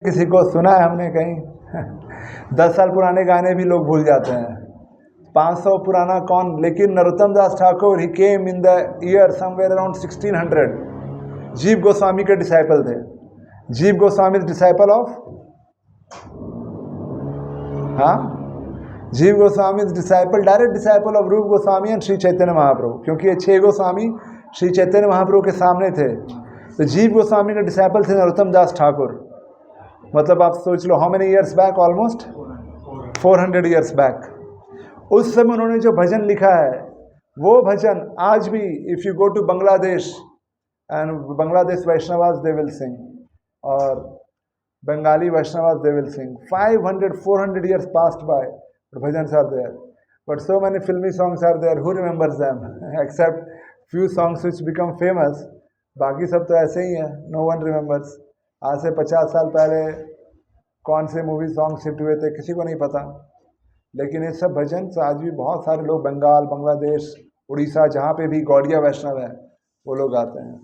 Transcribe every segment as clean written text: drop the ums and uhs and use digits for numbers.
किसी को सुना है हमने कहीं 10 साल पुराने गाने भी लोग भूल जाते हैं, 500 पुराना कौन। लेकिन Narottam Das Thakur he came in the year somewhere around 1600। Jiva Goswami के डिसाइपल थे। जीव गोस्वामी डिसाइपल ऑफ, हाँ, जीव Goswami disciple, direct disciple of रूप गोस्वामी एंड श्री चैतन्य महाप्रभु, क्योंकि ये 6 गोस्वामी श्री चैतन्य महाप्रभु के सामने थे। तो जीव गोस्वामी के डिसाइपल थे नरोत्तम दास ठाकुर। मतलब आप सोच लो how many years back, almost 400 years back. उस समय उन्होंने जो भजन लिखा है वो भजन आज भी, if you go to Bangladesh and Bangladesh Vaishnavas they will sing, और Bengali Vaishnavas they will sing. 500-400 years passed by, bhajan are there, but so many filmi songs are there, who remembers them except few songs which become famous. बाकी सब तो ऐसे ही है, no one remembers. आज से 50 साल पहले कौन से मूवी सॉन्ग हिट हुए थे किसी को नहीं पता। लेकिन ये सब भजन आज भी बहुत सारे लोग बंगाल, बांग्लादेश, उड़ीसा, जहाँ पे भी गौड़िया वैष्णव है वो लोग आते हैं।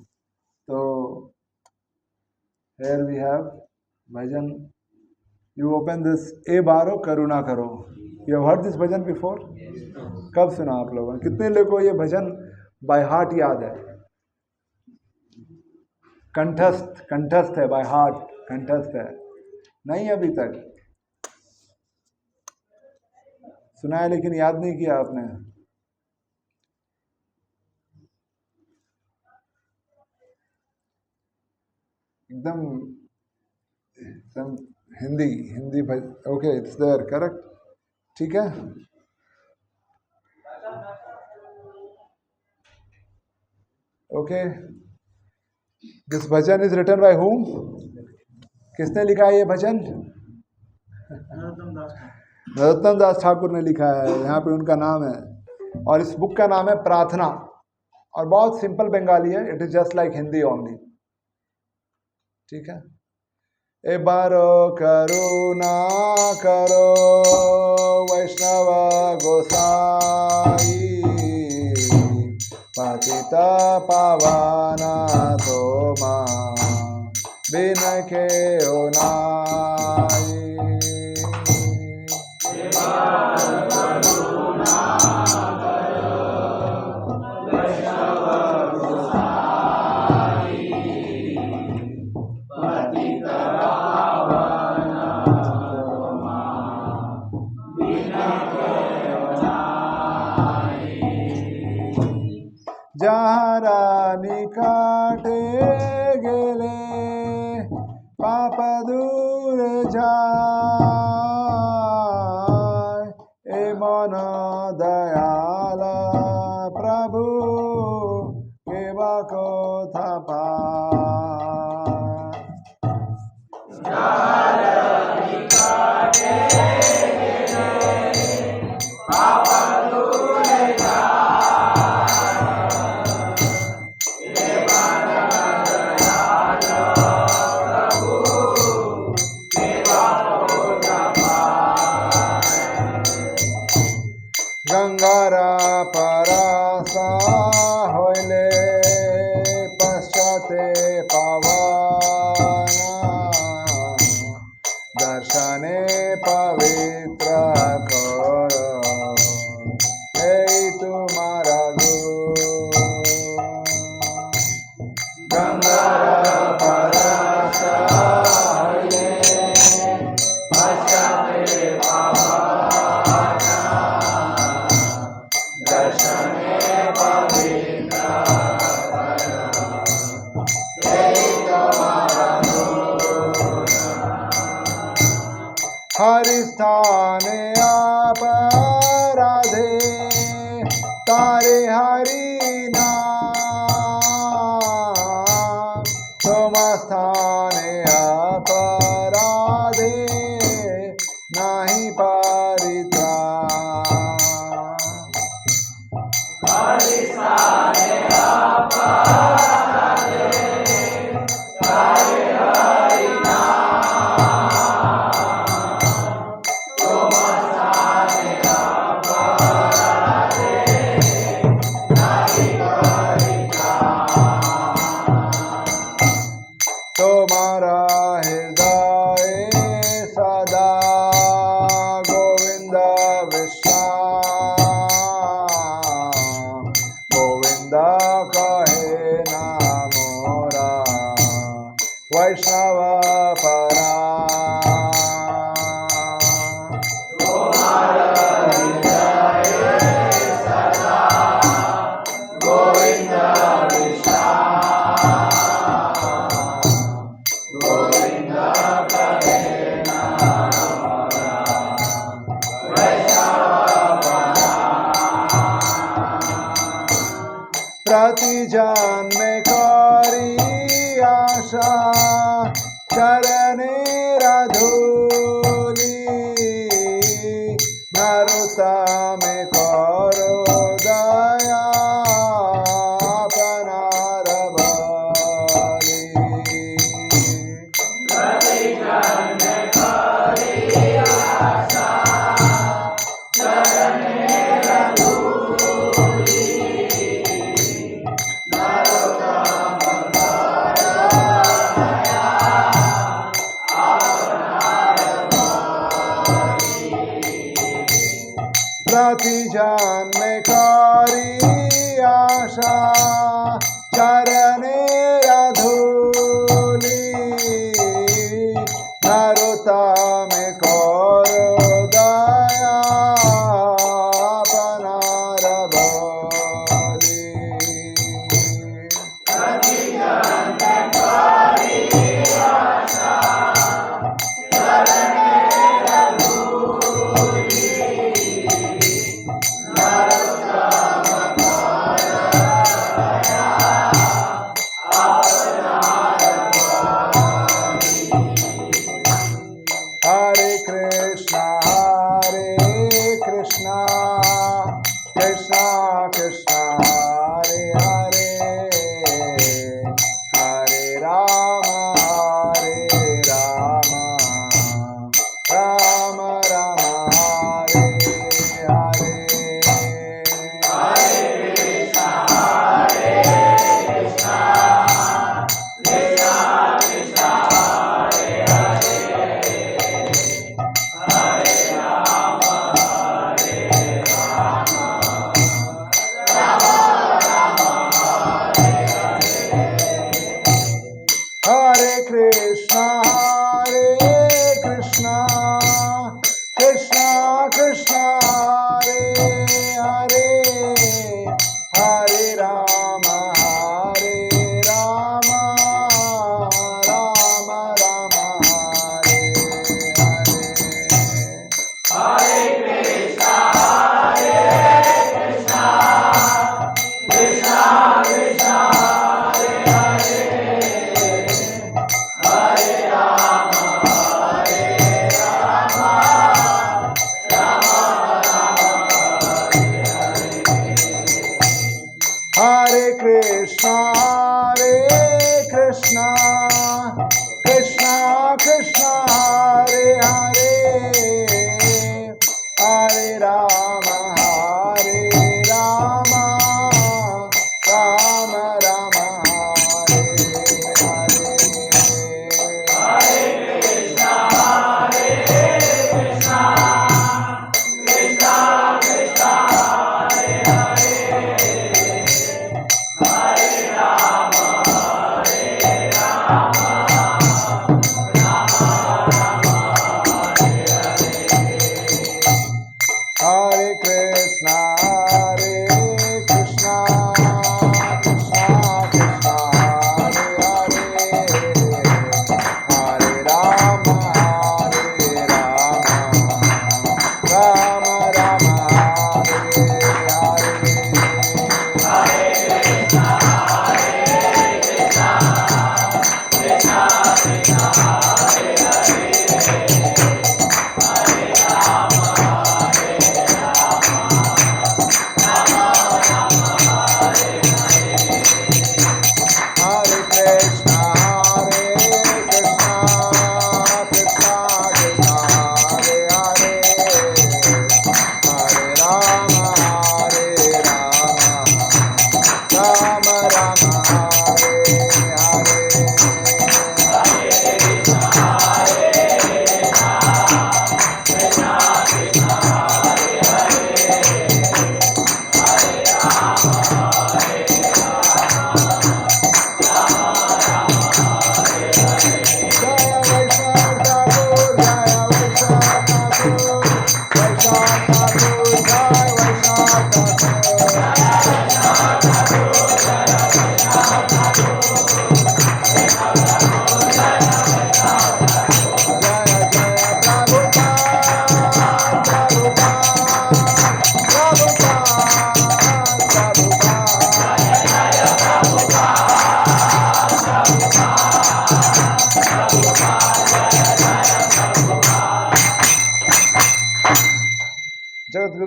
तो here we have bhajan, you open this ए बारो करुणा करो। You have heard this bhajan before? कब सुना आप लोगों ने? कितने लोगों को ये भजन बाय हार्ट याद है? कंठस्थ है, बाय हार्ट कंठस्थ है। नहीं अभी तक सुना है लेकिन याद नहीं किया आपने। एकदम Hindi okay, it's there, correct, ठीक है। Okay, this bhajan is written by whom? किसने लिखा है ये भजन? नरोत्तम दास ठाकुर ने लिखा है। यहाँ पे उनका नाम है, और इस बुक का नाम है प्रार्थना, और बहुत सिंपल बंगाली है। It is just like Hindi only, ठीक है। ए बारो करुणा करो वैष्णव गोसाई, पतित पावना तोमा बिन के ओनाई। যাহারা নিকটে গেলে পাপ দূরে যায়, এ মন দয়াল প্রভু কেবা কথা পায়। गंगारा परासा होइले पश्चाते पावना, दर्शने पवित्र करो এই तुम्हारा गुण। गंगारा परासा होइले पश्चाते पावना, हरि स्थाने आप राधे तारे हरि नाम, तुम स्थाने आप राधे नहीं परित्राण। हरि स्थाने आप राधे तारे हरि नाम, धूली नरोत्तम करो दया अपनार बली प्रति जन्म करी आशा चरणे धूली नरोत्तम करो दया अपनार बली Hare Krishna, Krishna Krishna, Hare Hare, Hare Rama, Rama Rama, Hare Hare. Hare Krishna, Krishna Krishna, Hare Hare, Hare Rama, Rama Rama, Hare Hare. Hare Krishna, Krishna Krishna, Hare Hare, Hare Rama, Rama Hare Krishna, Krishna Krishna, Hare Hare, Hare Rama, Rama Rama, Hare Hare. Hare Krishna, Krishna Krishna, Hare Hare, Hare Rama, Rama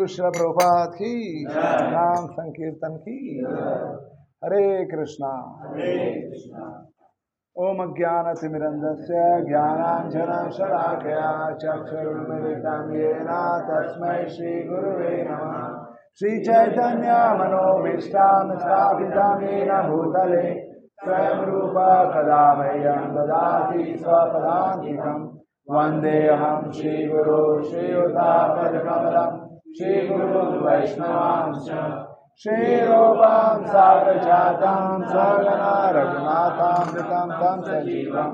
गुरु श्री प्रभुपाद की, नाम संकीर्तन की। हरे कृष्णा। ओम अज्ञानतिमिरन्धस्य ज्ञानाञ्जनशलाकया चक्षुरुन्मिलितं येन तस्मै श्रीगुरुवे नमः। श्रीचैतन्यमनोभीष्टं स्थापितं येन भूतले स्वयं रूप कदा मह्यं ददाति स्वपदान्तिकम्। वन्देऽहं श्रीगुरो श्रीयुतापदकमलं श्रीगुरुं वैष्णवांश्च श्रीरूपं साग्रजातं सहगना रघुनाथामृतं तं सजीवं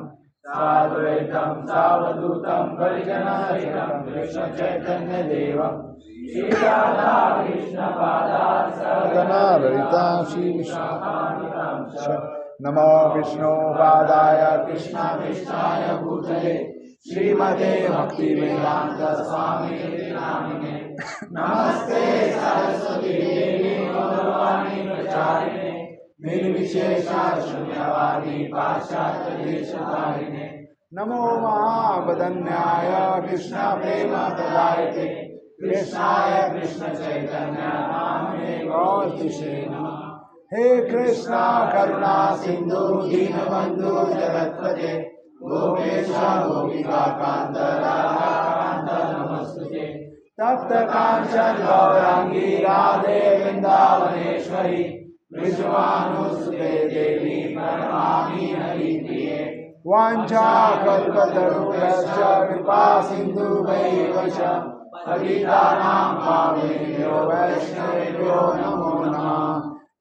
साद्वैतं सावधूतं परिजनसहितं कृष्णचैतन्यदेवं श्रीराधा कृष्णपादान् सहगना ललिता श्रीविशाखान्वितांश्च। नमो विष्णुपादाय कृष्णामिष्टाय भूतले श्रीमते भक्तिवेदान्त स्वामिने नामिने। नमस्ते सरस्वती देवी गौरवाणी प्रचारिणे निर्विशेषा शून्यवादी पाश्चात्य देशतारिणे। नमो महावदन्याय कृष्ण प्रेम प्रदायते कृष्णाय कृष्ण चैतन्य नामिने गौरतिषे नमः। हे कृष्णा करुणा सिंधु दीनबंधु जगत्पते गोपेश गोपिका कांत राधा कांत नमस्तुते। तप्त कांचन गौरांगी राधे वृंदावनेश्वरी विश्वानुसुते देवी प्रणमामि हरिप्रिये। वाञ्छाकल्पतरुभ्यश्च कृपा सिन्धुभ्यैव च पतितानां पावनेभ्यो वैष्णवेभ्यो नमो नमः।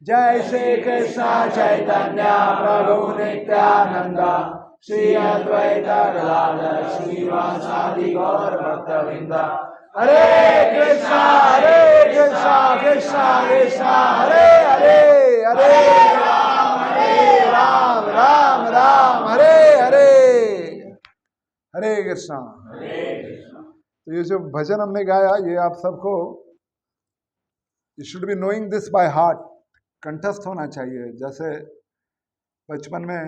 जय श्री कृष्ण चैतन्य प्रभु नित्यानंद श्री अद्वैत गदाधर श्रीवासादि गौर भक्तवृंद। हरे कृष्णा कृष्णा कृष्णा हरे हरे, हरे राम राम राम हरे हरे। हरे कृष्णा। तो ये जो भजन हमने गाया ये आप सबको, you should be knowing this by heart, कंठस्थ होना चाहिए। जैसे बचपन में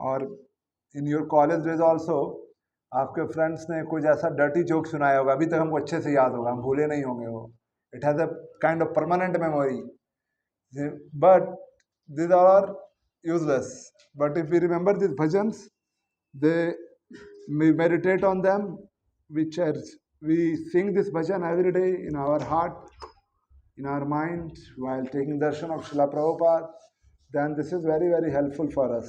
और in your college days also आपके फ्रेंड्स ने कुछ ऐसा डर्टी जोक सुनाया होगा, अभी तक हमको अच्छे से याद होगा, हम भूले नहीं होंगे वो। It has a kind of permanent memory, but these are useless. But if we remember these bhajans, we meditate on them, we sing this bhajan every day in our heart, in our mind, while taking darshan of Srila Prabhupada, then this is very, very helpful for us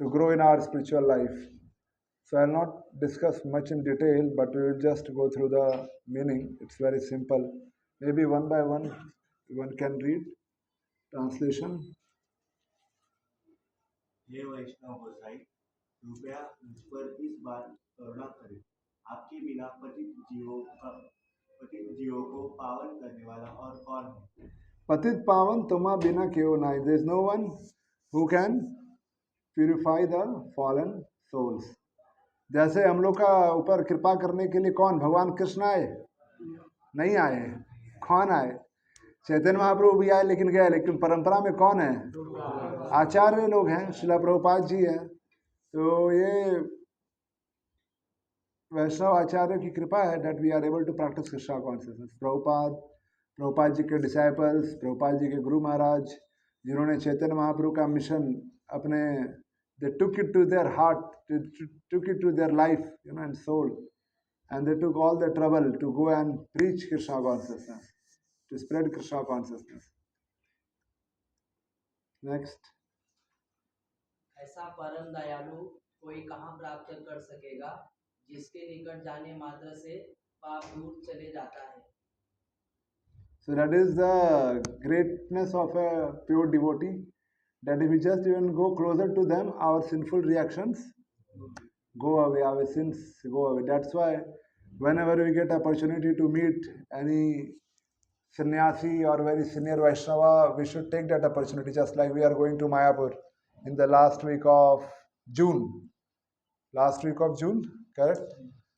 to grow in our spiritual life. So I will not discuss much in detail, but we will just go through the meaning. It's very simple. Maybe one by one can read. Translation. हे वैष्णव गोसाई, कृपया मुझ पर इस बार करुणा करें। आपके बिना पतित जीवों को पावन करने वाला और कौन है? पतित पावन तुम्हारा बिना क्यों नहीं? There is no one who can purify the fallen souls. जैसे हम लोग का ऊपर कृपा करने के लिए कौन? भगवान कृष्ण आए? नहीं आए। कौन आए? चैतन्य महाप्रभु भी आए लेकिन गए, लेकिन परंपरा में कौन है? आचार्य लोग हैं, श्रीला प्रभुपाद जी हैं। तो ये वैष्णव आचार्य की कृपा है that we are able to practice Krishna consciousness. Prabhupada ji के डिसाइपल्स, प्रभुपाद जी के गुरु महाराज, जिन्होंने चैतन्य महाप्रभु का मिशन अपने, they took it to their heart, took it to their life, and soul, and they took all the trouble to go and preach Krishna consciousness, to spread Krishna consciousness. Next. ऐसा परम दयालु कोई कहाँ प्राप्त कर सकेगा, जिसके निकट जाने मात्र से पाप दूर चले जाता है। So that is the greatness of a pure devotee, that if we just even go closer to them, our sinful reactions go away, our sins go away. That's why whenever we get opportunity to meet any sannyasi or very senior Vaishnava, we should take that opportunity, just like we are going to Mayapur in the last week of June. Last week of June, correct?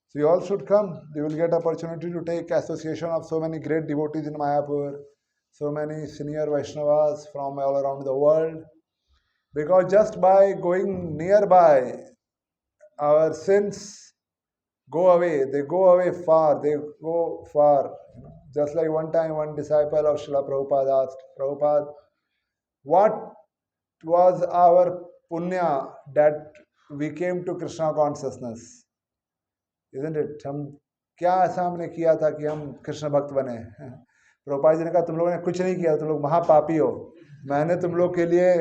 So you all should come. You will get opportunity to take association of so many great devotees in Mayapur, so many senior Vaishnavas from all around the world. Because just by going nearby, our sins go away. They go away far. They go far. Just like one time, one disciple of Srila Prabhupada asked, Prabhupada, what was our punya that we came to Krishna consciousness? Isn't it? हम क्या ऐसा हमने किया था कि हम कृष्ण भक्त बने? प्रभुपाद जी ने कहा तुम लोगों ने कुछ नहीं किया, तुम लोग महापापी हो. मैंने तुम लोग के लिए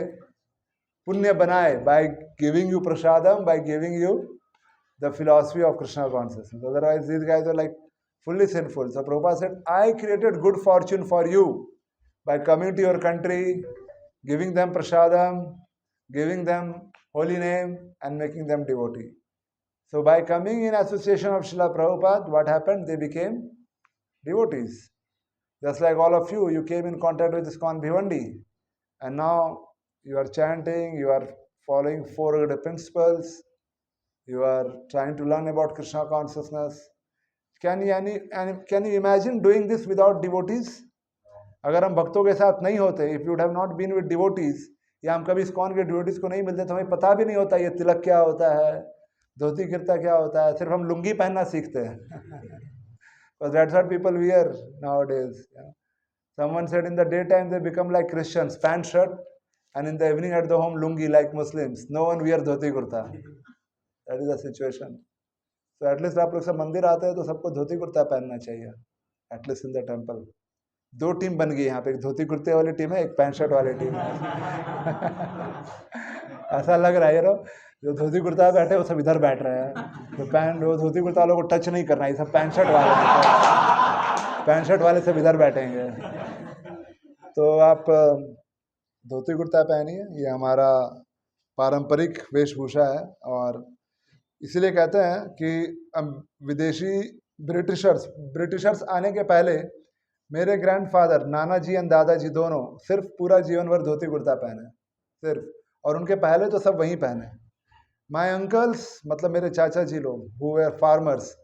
पुण्य बनाए by giving you prasadam, by giving you the philosophy of Krishna consciousness. Otherwise, these guys are like fully sinful. So Prabhupada said, I created good fortune for you by coming to your country, giving them prasadam, giving them holy name, and making them devotee. So by coming in association of Srila Prabhupada, what happened? They became devotees. Just like all of you, you came in contact with ISKCON Bhivandi, and now you are chanting, you are following four good principles, you are trying to learn about Krishna consciousness. Can you imagine doing this without devotees? अगर हम भक्तों के साथ नहीं होते, if you would have not been with devotees, या हम कभी ISKCON के devotees को नहीं मिलते, तो हमें पता भी नहीं होता ये तिलक क्या होता है, धोती कुर्ता क्या होता है, सिर्फ हम लुंगी पहनना सीखते हैं. Because that's what people wear nowadays. Someone said in the daytime they become like Christians, pant shirt, and in the evening at the home lungi like Muslims. No one wear dhoti kurta. That is the situation. So at least आप लोग सब मंदिर आते हैं तो सबको धोती कुर्ता पहनना चाहिए. At least in the temple. दो टीम बन गई यहाँ पे, एक धोती कुर्ते वाली टीम है, एक पैंट शर्ट वाली टीम है. ऐसा लग रहा है जो धोती कुर्ता बैठे वो सब इधर बैठ रहे हैं, तो वो धोती कुर्ता वालों को टच नहीं करना, ये सब पैंट शर्ट वाले सब इधर बैठेंगे. तो आप धोती कुर्ता पहनिए, ये हमारा पारंपरिक वेशभूषा है. और इसीलिए कहते हैं कि विदेशी ब्रिटिशर्स आने के पहले मेरे ग्रैंडफादर नाना जी एंड दादाजी दोनों सिर्फ पूरा जीवन भर धोती कुर्ता पहने सिर्फ, और उनके पहले तो सब वहीं पहने. माय अंकल्स मतलब मेरे चाचा जी लोग हु वर फार्मर्स,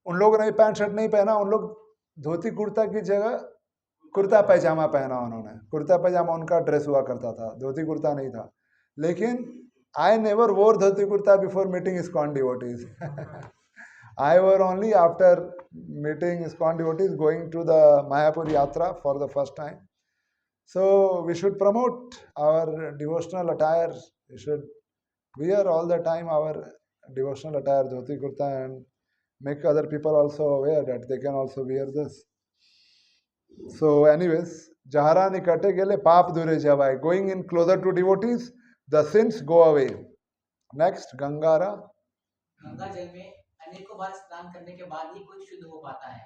उन लोगों ने पैंट शर्ट नहीं पहना, उन लोग धोती कुर्ता की जगह कुर्ता पैजामा पहना. उन्होंने कुर्ता पैजामा उनका ड्रेस हुआ करता था, धोती कुर्ता नहीं था. लेकिन I never wore dhoti kurta before meeting ISKCON devotees. I wore only after meeting ISKCON devotees, going to the Mayapur Yatra for the first time. So we should promote our devotional attire. We should wear all the time our devotional attire, dhoti kurta, and make other people also aware that they can also wear this. So anyways, Jahara nikate gele paap dure javai. Going in closer to devotees, the sins go away. Next, Gangara. Ganga जल में अनेकों बार स्नान करने के बाद ही कोई शुद्ध हो पाता है,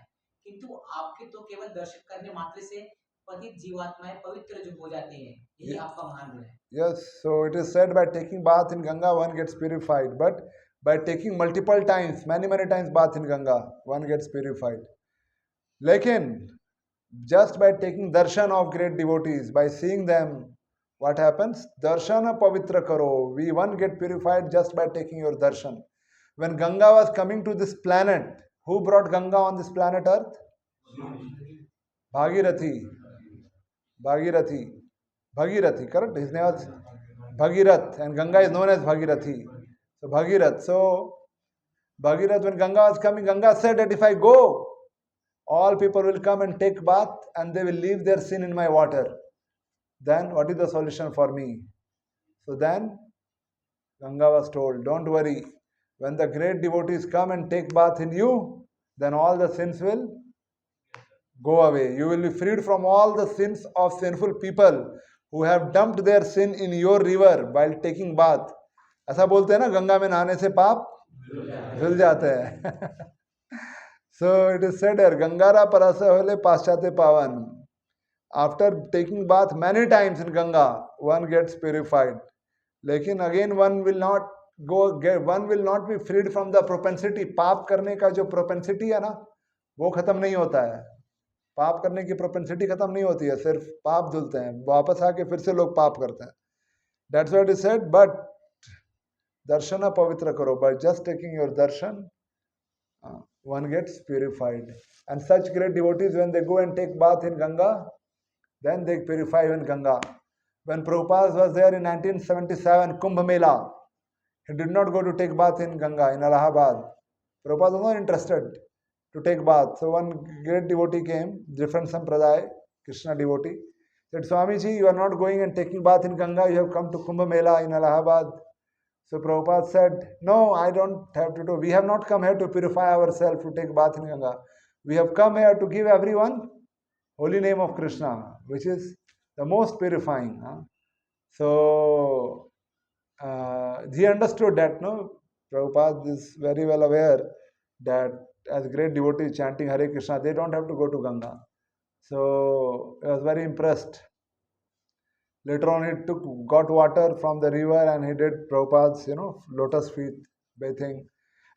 किंतु आपके तो केवल दर्शन करने मात्र से पतित जीवात्माएं पवित्र जो हो जाती हैं. यही आपका महान गुण है. Yes, so it is said by taking bath in Ganga one gets purified, but by taking multiple times, many times bath in Ganga, one gets purified. Lekin just by taking darshan of great devotees, by seeing them, what happens? Darshana pavitra karo. One get purified just by taking your darshan. When Ganga was coming to this planet, who brought Ganga on this planet Earth? Bhagirathi, correct? His name was Bhagirath, and Ganga is known as Bhagirathi. So Bhagirath, when Ganga was coming, Ganga said that if I go, all people will come and take bath and they will leave their sin in my water. Then what is the solution for me? So then Ganga was told, don't worry. When the great devotees come and take bath in you, then all the sins will go away. You will be freed from all the sins of sinful people who have dumped their sin in your river while taking bath. ऐसा बोलते हैं ना, गंगा में नहाने से पाप धुल जाते हैं. So it is said here, Gangara parasa hole paschate pavan. After taking bath many times in Ganga, one gets purified. Lekin again one will not be freed from the propensity. पाप करने का जो propensity है ना, वो खत्म नहीं होता है. पाप करने की propensity खत्म नहीं होती है, सिर्फ पाप धुलते हैं, वापस आके फिर से लोग पाप करते हैं. That's what is said. But darshana pavitra karo. By just taking your darshan, one gets purified. And such great devotees, when they go and take bath in Ganga, then they purify in Ganga. When Prabhupada was there in 1977 Kumbh Mela, he did not go to take bath in Ganga in Allahabad. Prabhupada was not interested to take bath. So one great devotee came, different sampradaya, Krishna devotee, said, Swamiji, you are not going and taking bath in Ganga, you have come to Kumbh Mela in Allahabad. So Prabhupada said, no, I don't have to do. We have not come here to purify ourselves to take bath in Ganga. We have come here to give everyone holy name of Krishna, which is the most purifying. So he understood that, no, Prabhupada is very well aware that as great devotees chanting Hare Krishna, they don't have to go to Ganga. So I was very impressed. Later on, he got water from the river and he did Prabhupada's, lotus feet bathing.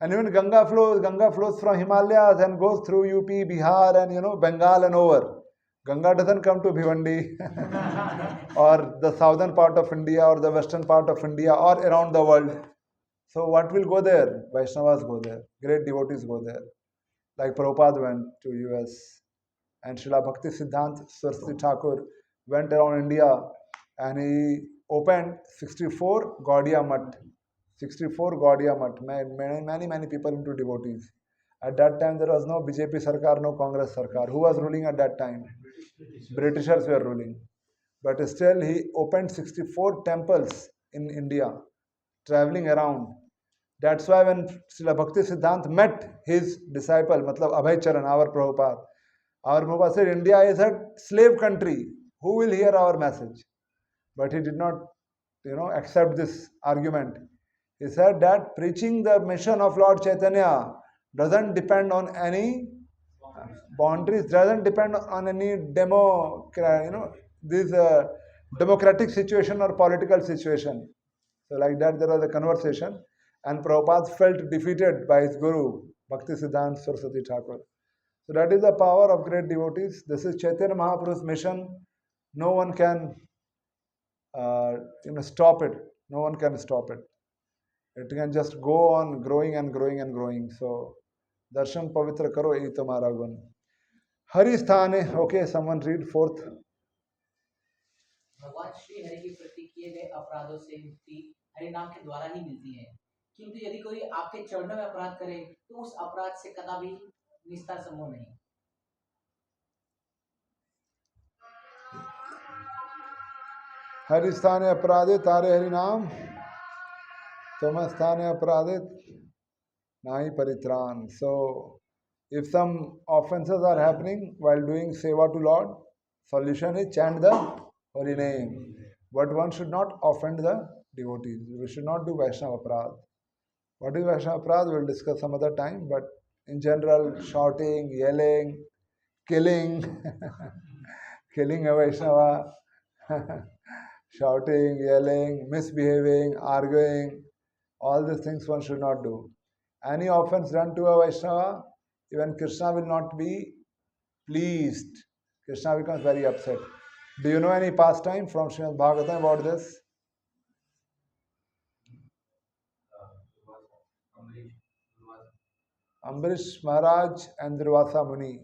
And even Ganga flows from Himalayas and goes through UP, Bihar and, Bengal and over. Ganga doesn't come to Bhiwandi or the southern part of India or the western part of India or around the world. So what will go there? Vaishnavas go there. Great devotees go there. Like Prabhupada went to US and Srila Bhakti Siddhanta Saraswati Thakur went around India and he opened 64 Gaudiya Math. 64 Gaudiya Math. Many people into devotees. At that time, there was no BJP Sarkar, no Congress Sarkar. Who was ruling at that time? Britishers were ruling. But still, he opened 64 temples in India, traveling around. That's why when Srila Bhakti Siddhanta met his disciple, Matlab Abhay Charan, our Prabhupada said, India is a slave country. Who will hear our message? But he did not, accept this argument. He said that preaching the mission of Lord Chaitanya doesn't depend on any boundaries, doesn't depend on any democratic situation or political situation. So like that, there was a conversation, and Prabhupada felt defeated by his guru, Bhakti Siddhanta Saraswati Thakur. So that is the power of great devotees. This is Chaitanya Mahaprabhu's mission. No one can, stop it. No one can stop it. It can just go on growing and growing and growing. So, darshan pavitra karo ei tumhara gun. Hari sthane. Okay, someone read fourth. भगवान श्री हरि के प्रति किए गए अपराधों से मुक्ति हरि नाम के द्वारा ही मिलती है, किंतु यदि कोई आपके चरणों में अपराध करे तो उस अपराध से कदापि निस्तार संभव नहीं। हरि स्थाने अपराधे तारे हरि नाम, तम स्थाने अपराधे nahi paritran. So, if some offenses are happening while doing seva to Lord, solution is chant the holy name. But one should not offend the devotees. We should not do Vaishnava Aparadh. What is Vaishnava Aparadh? We'll discuss some other time. But in general, shouting, yelling, killing, killing a Vaishnava, shouting, yelling, misbehaving, arguing, all these things one should not do. Any offense done to a Vaishnava, even Krishna will not be pleased. Krishna becomes very upset. Do you know any pastime from Srimad Bhagavatam about this? Ambarish Maharaj and Durvasa Muni.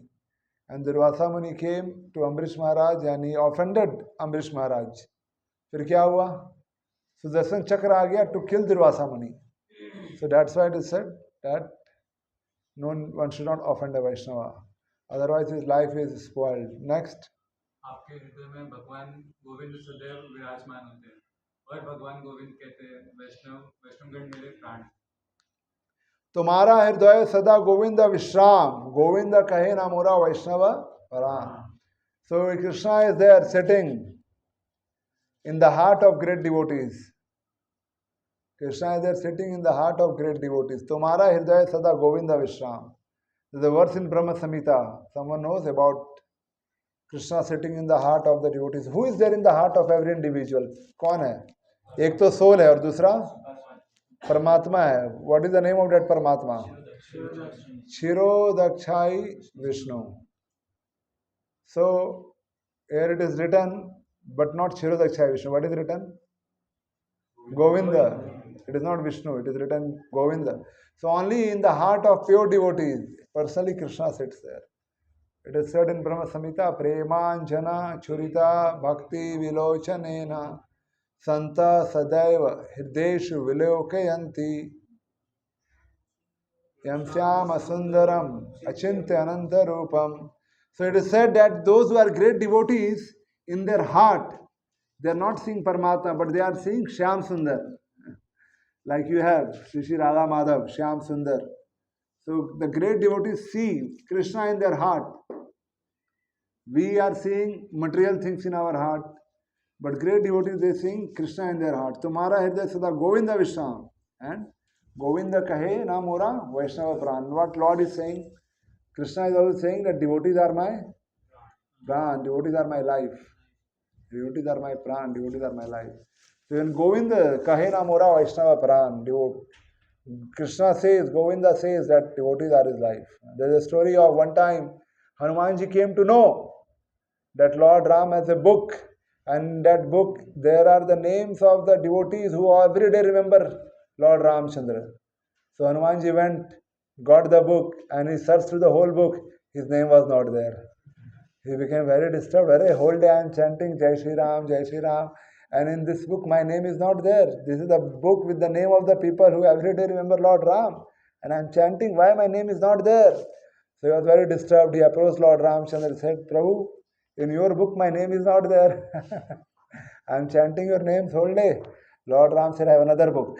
And Durvasa Muni came to Ambarish Maharaj and he offended Ambarish Maharaj. फिर क्या हुआ? Sudarshan Chakra आ गया to kill Durvasa Muni. So that's why it is said that one should not offend a Vaishnava. Otherwise his life is spoiled. Next. आपके हृदय में भगवान गोविंद सदैव विराजमान होते हैं और भगवान गोविंद कहते हैं वैष्णवगण मेरे प्राण। तुम्हारा हृदय सदा गोविंद विश्राम, गोविंद कहे ना मोरा वैष्णव पराम. So Krishna is there sitting in the heart of great devotees. Krishna is there sitting in the heart of great devotees. Tumhara hridaya sada govinda vishram. There's a verse in Brahma Samhita. Someone knows about Krishna sitting in the heart of the devotees. Who is there in the heart of every individual? कौन है? एक तो soul है और दूसरा परमात्मा है. What is the name of that परमात्मा? Kshirodakshai Vishnu. So here it is written, but not Kshirodakshai Vishnu. What is written? Govinda. It is not Vishnu. It is written Govinda. So only in the heart of pure devotees, personally Krishna sits there. It is said in Brahma Samhita, Premanjana Churita Bhakti Vilochanena Santa Sadaiva Hirdeshu Vilokayanti. Yam Syama Sundaram Achintya Ananta Rupam. So it is said that those who are great devotees, in their heart, they are not seeing Paramatma, but they are seeing Shyam Sundar. Like you have Shri Shri Radha Madhav, Shyam Sundar. So the great devotees see Krishna in their heart. We are seeing material things in our heart, but great devotees, they sing Krishna in their heart. Tumhara hriday sada Govinda Vishram. And Govinda kahe na mora Vaishnava pran. What Lord is saying? Krishna is also saying that devotees are my pran, devotees are my life. Devotees are my pran, devotees are my life. So when Govinda kahe na mora Vaishnava pran, Krishna says, Govinda says that devotees are his life. There is a story of one time Hanumanji came to know that Lord Ram has a book, and in that book there are the names of the devotees who every day remember Lord Ramchandra. So Hanumanji went, got the book, and he searched through the whole book. His name was not there. He became very disturbed. Very whole day I am chanting Jai Shri Ram, Jai Shri Ram, and in this book my name is not there. This is the book with the name of the people who every day remember Lord Ram, and I am chanting, why my name is not there? So he was very disturbed. He approached Lord Ramchandra and said, Prabhu, in your book my name is not there. I am chanting your names whole day. Lord Ram said, I have another book.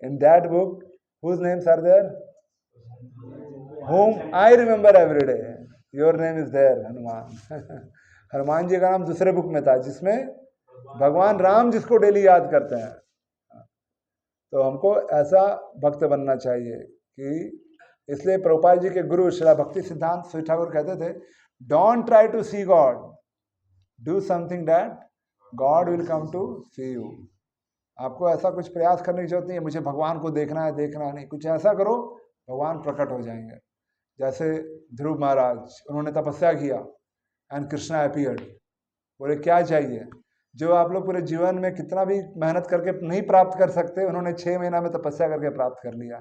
In that book, whose names are there? Whom I remember every day. Your name is there, Hanuman. Hanuman ji का नाम दूसरे book में था, जिसमें भगवान राम जिसको daily याद करते हैं. तो हमको ऐसा भक्त बनना चाहिए कि, इसलिए प्रभुपाद जी के गुरु श्रील भक्ति सिद्धांत श्री ठाकुर कहते थे, don't try to see God, do something that God will come to see you. आपको ऐसा कुछ प्रयास करने की जरूरत नहीं है, मुझे भगवान को देखना है, देखना नहीं. कुछ ऐसा करो, भगवान प्रकट हो जाएंगे. जैसे ध्रुव महाराज, उन्होंने तपस्या किया एंड कृष्णा अपीयर्ड. बोले क्या चाहिए? जो आप लोग पूरे जीवन में कितना भी मेहनत करके नहीं प्राप्त कर सकते, उन्होंने 6 महीना में तपस्या करके प्राप्त कर लिया.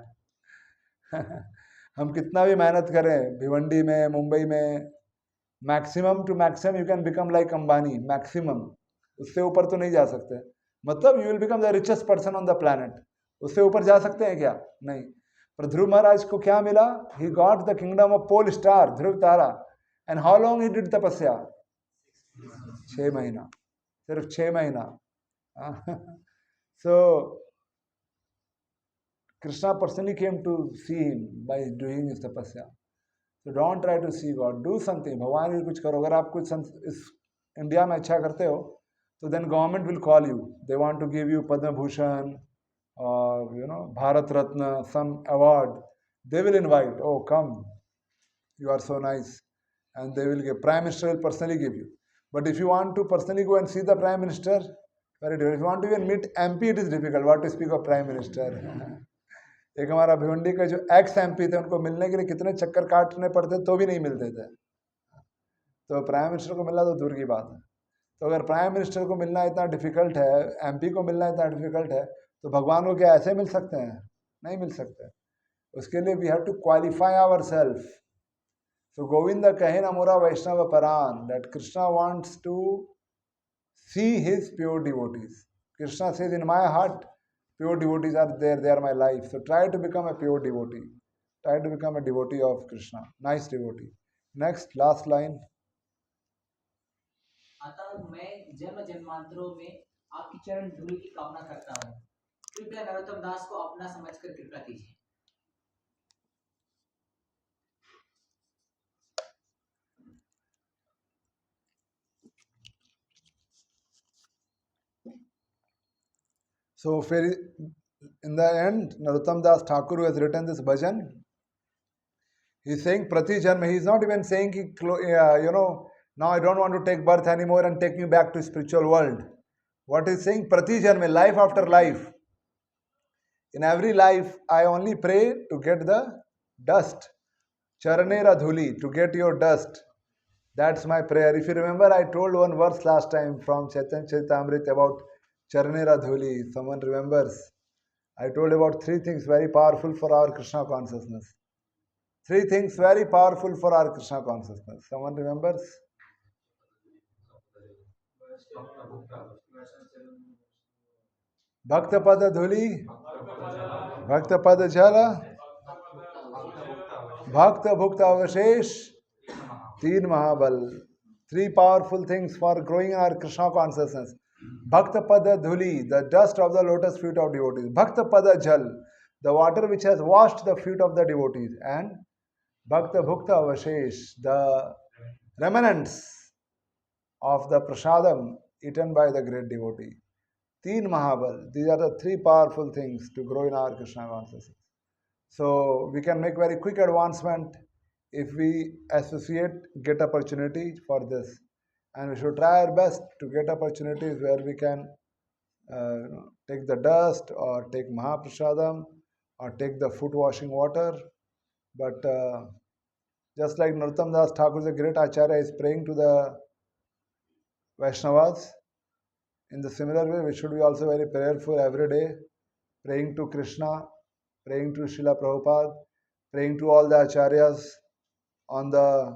हम कितना भी मेहनत करें, भिवंडी में, मुंबई में, maximum to maximum you can become like Ambani, maximum. उससे ऊपर तो नहीं जा सकते. मतलब you will become the richest person on the planet. उससे ऊपर जा सकते हैं क्या? नहीं. पर ध्रुव महाराज को क्या मिला? He got the kingdom of pole star, Dhruv tara. And how long he did tapasya? 6 महीना, सिर्फ 6 महीना. So Krishna personally came to see him by doing his tapasya. So don't try to see God, do something. भगवान के कुछ करो. अगर आप कुछ इस इंडिया में अच्छा करते हो, तो then government will call you. They want to give you Padma Bhushan or Bharat Ratna, some award. They will invite, oh come, you are so nice, and they will give. Prime Minister will personally give you. But if you want to personally go and see the Prime Minister, very difficult. If you want to even meet MP, it is difficult. What to speak of Prime Minister? एक हमारा भिवंडी का जो x MP थे, उनको मिलने के लिए कितने चक्कर काटने पड़ते तो भी नहीं मिलते थे. तो प्राइम मिनिस्टर को मिलना तो दूर की बात है. तो अगर प्राइम मिनिस्टर को मिलना इतना डिफिकल्ट है, MP को मिलना इतना डिफिकल्ट है, तो भगवान को क्या ऐसे मिल सकते हैं? नहीं मिल सकते. उसके लिए we have to qualify our self. So Govind कहे ना मोरा वैष्णव परान, that Krishna wants to see his pure devotees. Krishna says in my heart pure devotees are there, they are my life. So try to become a pure devotee, try to become a devotee of Krishna, nice devotee. Next last line. अतः मैं जन्म जन्मांतरों में आपकी चरण धूलि की कामना करता हूँ. कृपया नरोत्तम दास को अपना समझकर कृपा कीजिए. So in the end, Narottam Das Thakur, who has written this bhajan, he is saying Prati Janma. He is not even saying, now I don't want to take birth anymore and take me back to spiritual world. What he is saying, Prati Janma, life after life. In every life, I only pray to get the dust. Charanera dhuli, to get your dust. That's my prayer. If you remember, I told one verse last time from Chaitanya Charitamrita about Charanera dhuli. Someone remembers? I told about 3 things very powerful for our Krishna consciousness. 3 things very powerful for our Krishna consciousness. Someone remembers? Bhakta Pada Dhuli, Bhakta Pada Jala, भक्त भुक्त अवशेष, तीन महाबल, 3 powerful things for growing our Krishna consciousness. Bhakta Pada Dhuli, the dust of the lotus feet of devotees. Bhakta Pada Jal, the water which has washed the feet of the devotees. And Bhakta Bhukta Avashesh, the remnants of the prasadam eaten by the great devotee. Teen Mahabal, these are the 3 powerful things to grow in our Krishna consciousness. So we can make very quick advancement if we associate, get opportunity for this. And we should try our best to get opportunities where we can take the dust or take Mahaprasadam or take the foot washing water. But just like Narottam Das Thakur, the great Acharya, is praying to the Vaishnavas, in the similar way, we should be also very prayerful every day, praying to Krishna, praying to Srila Prabhupada, praying to all the Acharyas on the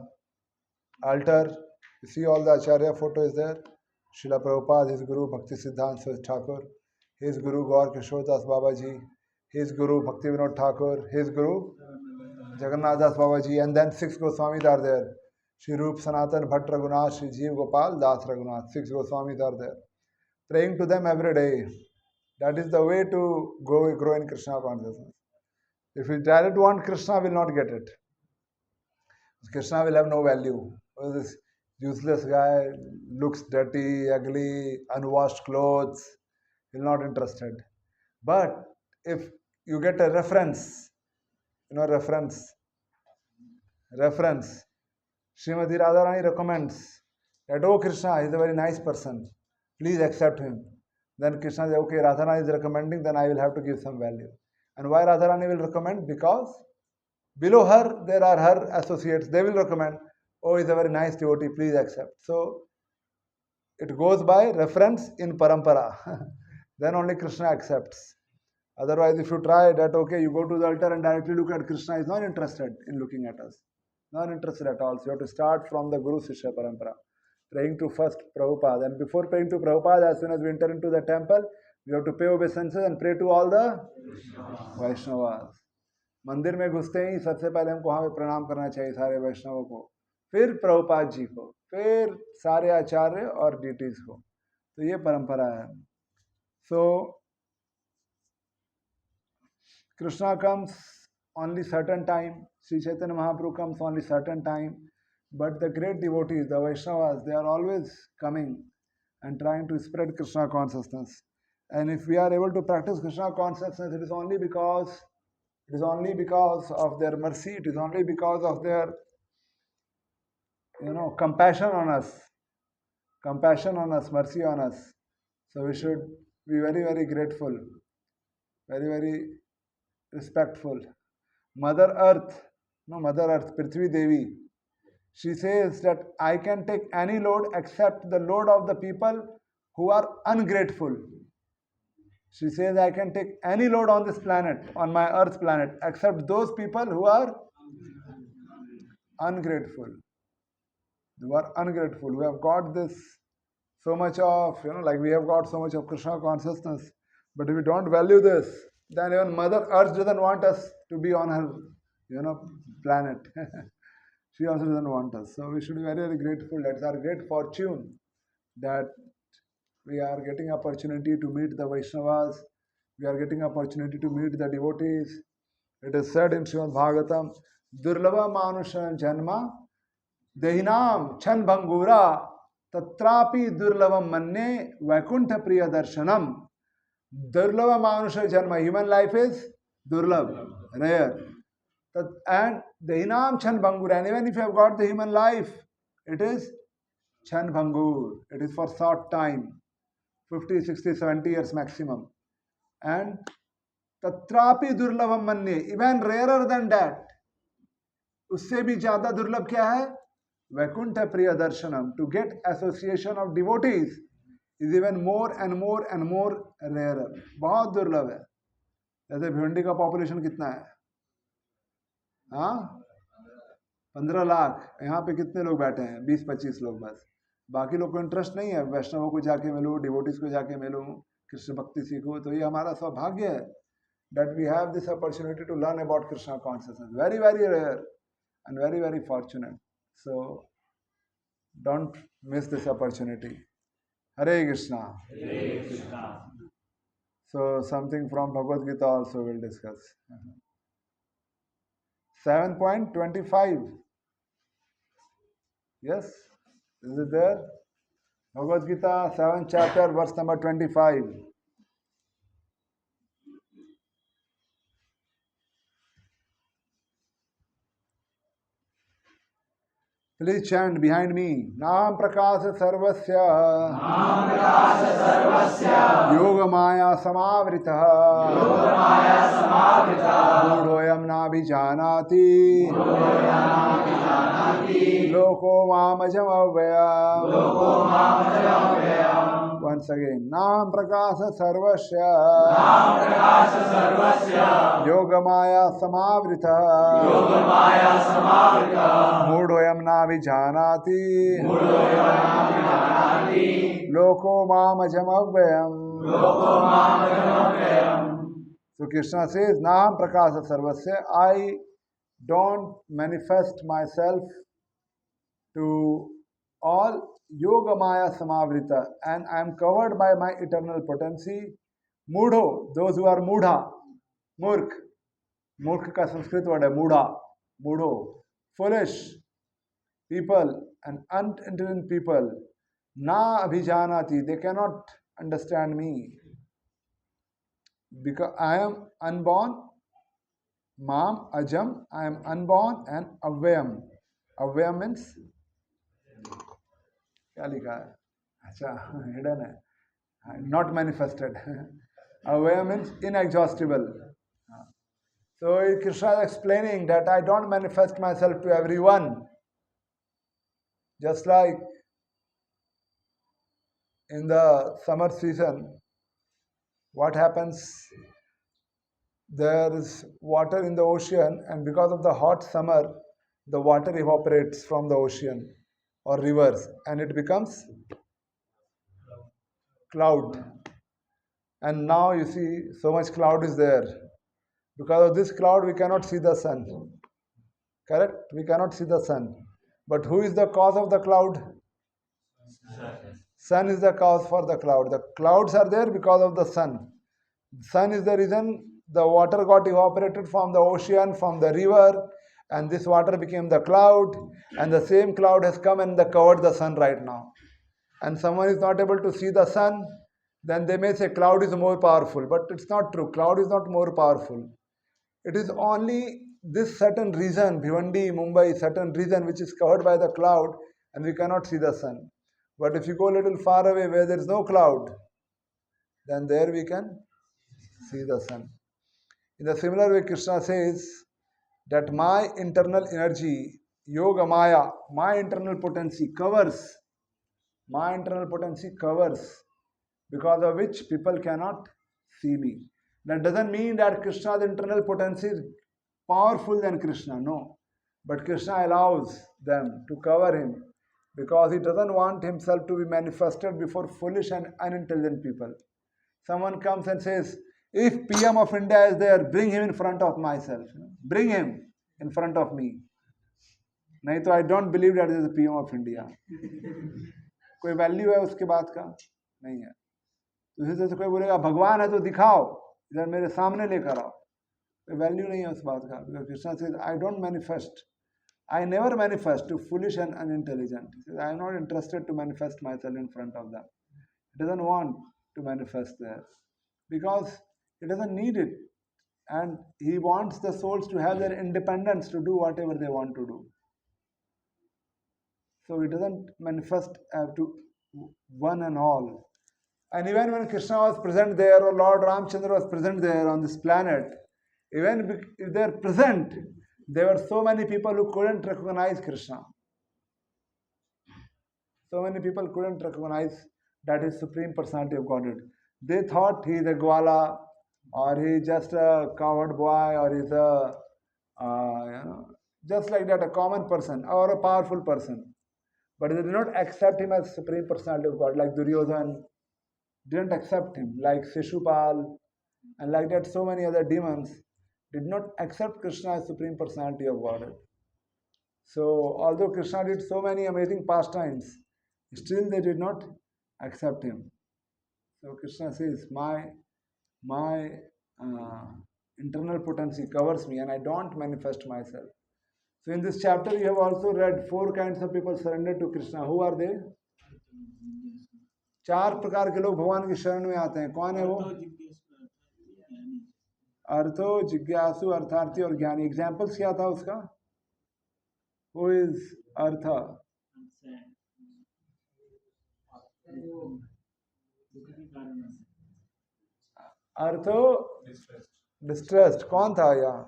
altar. You see all the Acharya photo is there. Srila Prabhupada, his Guru Bhakti Siddhanta Saraswati Thakur, his Guru Gaur Kishore Das Babaji, his Guru Bhakti Vinod Thakur, his Guru Jagannath Das Babaji, and then 6 Goswamis are there. Shri Rup Sanatan Bhatt Raghunath, Shri Jeev Gopal Das Raghunath, 6 Goswamis are there. Praying to them every day. That is the way to grow in Krishna consciousness. If we directly want Krishna, will not get it. Krishna will have no value. This useless guy looks dirty, ugly, unwashed clothes. He'll not interested. But if you get a reference, reference. Srimati Radharani recommends that, oh Krishna, he is a very nice person. Please accept him. Then Krishna says, okay, Radharani is recommending, then I will have to give some value. And why Radharani will recommend? Because below her, there are her associates. They will recommend, oh, he is a very nice devotee, please accept. So, it goes by reference in parampara. Then only Krishna accepts. Otherwise, if you try that, okay, you go to the altar and directly look at Krishna, he is not interested in looking at us. Not interested at all. So, you have to start from the Guru Sishya parampara. Praying to first Prabhupada. And before praying to Prabhupada, as soon as we enter into the temple, we have to pay obeisances and pray to all the Vaishnavas. मंदिर में घुसते ही सबसे पहले हमको वहाँ पे प्रणाम करना चाहिए सारे वैष्णवों को, फिर प्रभुपाद जी को, फिर सारे आचार्य और डीटीज को. तो ये परंपरा है. So Krishna comes only certain time, Sri Chaitanya Mahaprabhu comes only certain time, but the great devotees, the Vaishnavas, they are always coming and trying to spread Krishna consciousness. And if we are able to practice Krishna consciousness, it is only because of their mercy, it is only because of their compassion on us, mercy on us. So we should be very, very grateful, very, very respectful. Mother Earth, Prithvi Devi, she says that I can take any load except the load of the people who are ungrateful. She says I can take any load on this planet, on my earth planet, except those people who are ungrateful. Who are ungrateful. We have got this so much of, like we have got so much of Krishna consciousness. But if we don't value this, then even Mother Earth doesn't want us to be on her, planet. She also doesn't want us. So we should be very, very grateful. That's our great fortune that we are getting opportunity to meet the Vaishnavas. We are getting opportunity to meet the devotees. It is said in Srimad Bhagavatam, Durlava Manusha Janma Dehinam Chan Bhangura Tatrapi Durlava Manne Vaikuntha Priya Darshanam. Durlava Manusha Janma, human life is Durlab, rare. And Dehinam Chan Bhangur, and even if you have got the human life, it is Chan Bhangur. It is for short time. 50, 60, 70 years maximum. And Tatrapi Durlabham Manne, even rarer than that. Usse bhi zyada durlabh kya hai? Vaikuntha Priya Darshanam. To get association of devotees is even more and more and more rarer. बहुत दुर्लभ है. जैसे भिवंडी का population कितना है? 15 लाख. यहाँ पे कितने लोग बैठे हैं? 20-25 लोग बस. बाकी लोग को इंटरेस्ट नहीं है. वैष्णवों को जाके मिलो, डिवोटीज को जाके मिलो, कृष्ण भक्ति सीखो. तो ये हमारा सौभाग्य है that we have this opportunity to learn about Krishna consciousness. Very, very rare. and very, very fortunate. So don't miss this opportunity. Hare Krishna. Hare Krishna. So something from Bhagavad Gita also we'll discuss. 7.25. Yes, is it there? Bhagavad Gita, 7th chapter, verse number 25. Please chant behind me. Nam prakasha sarvasya. Nam prakasha sarvasya. Yoga maya samavrita. Yoga maya samavrita. Mudhoyam nabhijanati. Mudhoyam nabhijanati. Loko mamajam avyayam. Loko mamajam avyayam. Once again. Nam prakasha sarvasya. Nam prakasha sarvasya. Yoga maya samavrita. Yoga maya samavrita. Mudhoyam nabhijanati. Mudhoyam nabhijanati. Loko mamajam avyayam. Loko mamajam avyayam. So Krishna says, Nam Prakasha Sarvasya, I don't manifest myself to all Yoga Maya Samavrita, and I am covered by my eternal potency. Mudho, those who are Mudha, Murk, Murk ka Sanskrit word hai, Mudha, Mudho, foolish people and unintelligent people, Na Abhijanati, they cannot understand me. Because I am unborn, Mam, Ajam, I am unborn, and Avyam. Avyam means क्या लिखा है? अच्छा, hidden है, not manifested. Avyam means inexhaustible. So Krishna is explaining that I don't manifest myself to everyone. Just like in the summer season, what happens? There is water in the ocean, and because of the hot summer, the water evaporates from the ocean or rivers, and it becomes cloud. And now you see so much cloud is there. Because of this cloud, we cannot see the sun. Correct? We cannot see the sun. But who is the cause of the cloud? Sun is the cause for the cloud. The clouds are there because of the sun. Sun is the reason the water got evaporated from the ocean, from the river, and this water became the cloud, and the same cloud has come and covered the sun right now. And someone is not able to see the sun, then they may say cloud is more powerful, but it's not true. Cloud is not more powerful. It is only this certain region, Bhiwandi, Mumbai, certain region which is covered by the cloud, and we cannot see the sun. But if you go a little far away where there is no cloud, then there we can see the sun. In the similar way, Krishna says that my internal energy, Yoga Maya, my internal potency covers, because of which people cannot see me. That doesn't mean that Krishna's internal potency is powerful than Krishna, no. But Krishna allows them to cover him because he doesn't want himself to be manifested before foolish and unintelligent people. Someone comes and says, if PM of India is there, bring him in front of myself. Bring him in front of me. नहीं तो I don't believe that is the PM of India. कोई value है उसके बात का? नहीं है. उसी तरह से कोई बोलेगा भगवान है तो दिखाओ, इधर मेरे सामने लेकर आओ. कोई वैल्यू नहीं है उस बात का. Because Krishna says, I don't manifest. I never manifest to foolish and unintelligent. He says, I am not interested to manifest myself in front of them. He doesn't want to manifest there because he doesn't need it. And he wants the souls to have their independence to do whatever they want to do. So he doesn't manifest to one and all. And even when Krishna was present there, or Lord Ramchandra was present there on this planet, even if they are present, there were so many people who couldn't recognize Krishna. So many people couldn't recognize that is Supreme Personality of Godhead. They thought he is a Gwala, or he is just a cowherd boy, or he is a, just like that, a common person, or a powerful person. But they did not accept him as Supreme Personality of God, like Duryodhan didn't accept him, like Shishupal, and like that so many other demons did not accept Krishna as Supreme Personality of Godhead. So although Krishna did so many amazing pastimes, still they did not accept him. So Krishna says, my internal potency covers me and I don't manifest myself. So in this chapter you have also read 4 kinds of people surrender to Krishna. Who are they? 4 प्रकार के लोग भगवान की शरण में आते हैं. कौन है वो? अर्थो, जिज्ञासु, अर्थार्थी और ज्ञानी. एग्जाम्पल्स क्या था उसका? Who is earth? अर्थो डिस्ट्रेस्ड. कौन था यहाँ?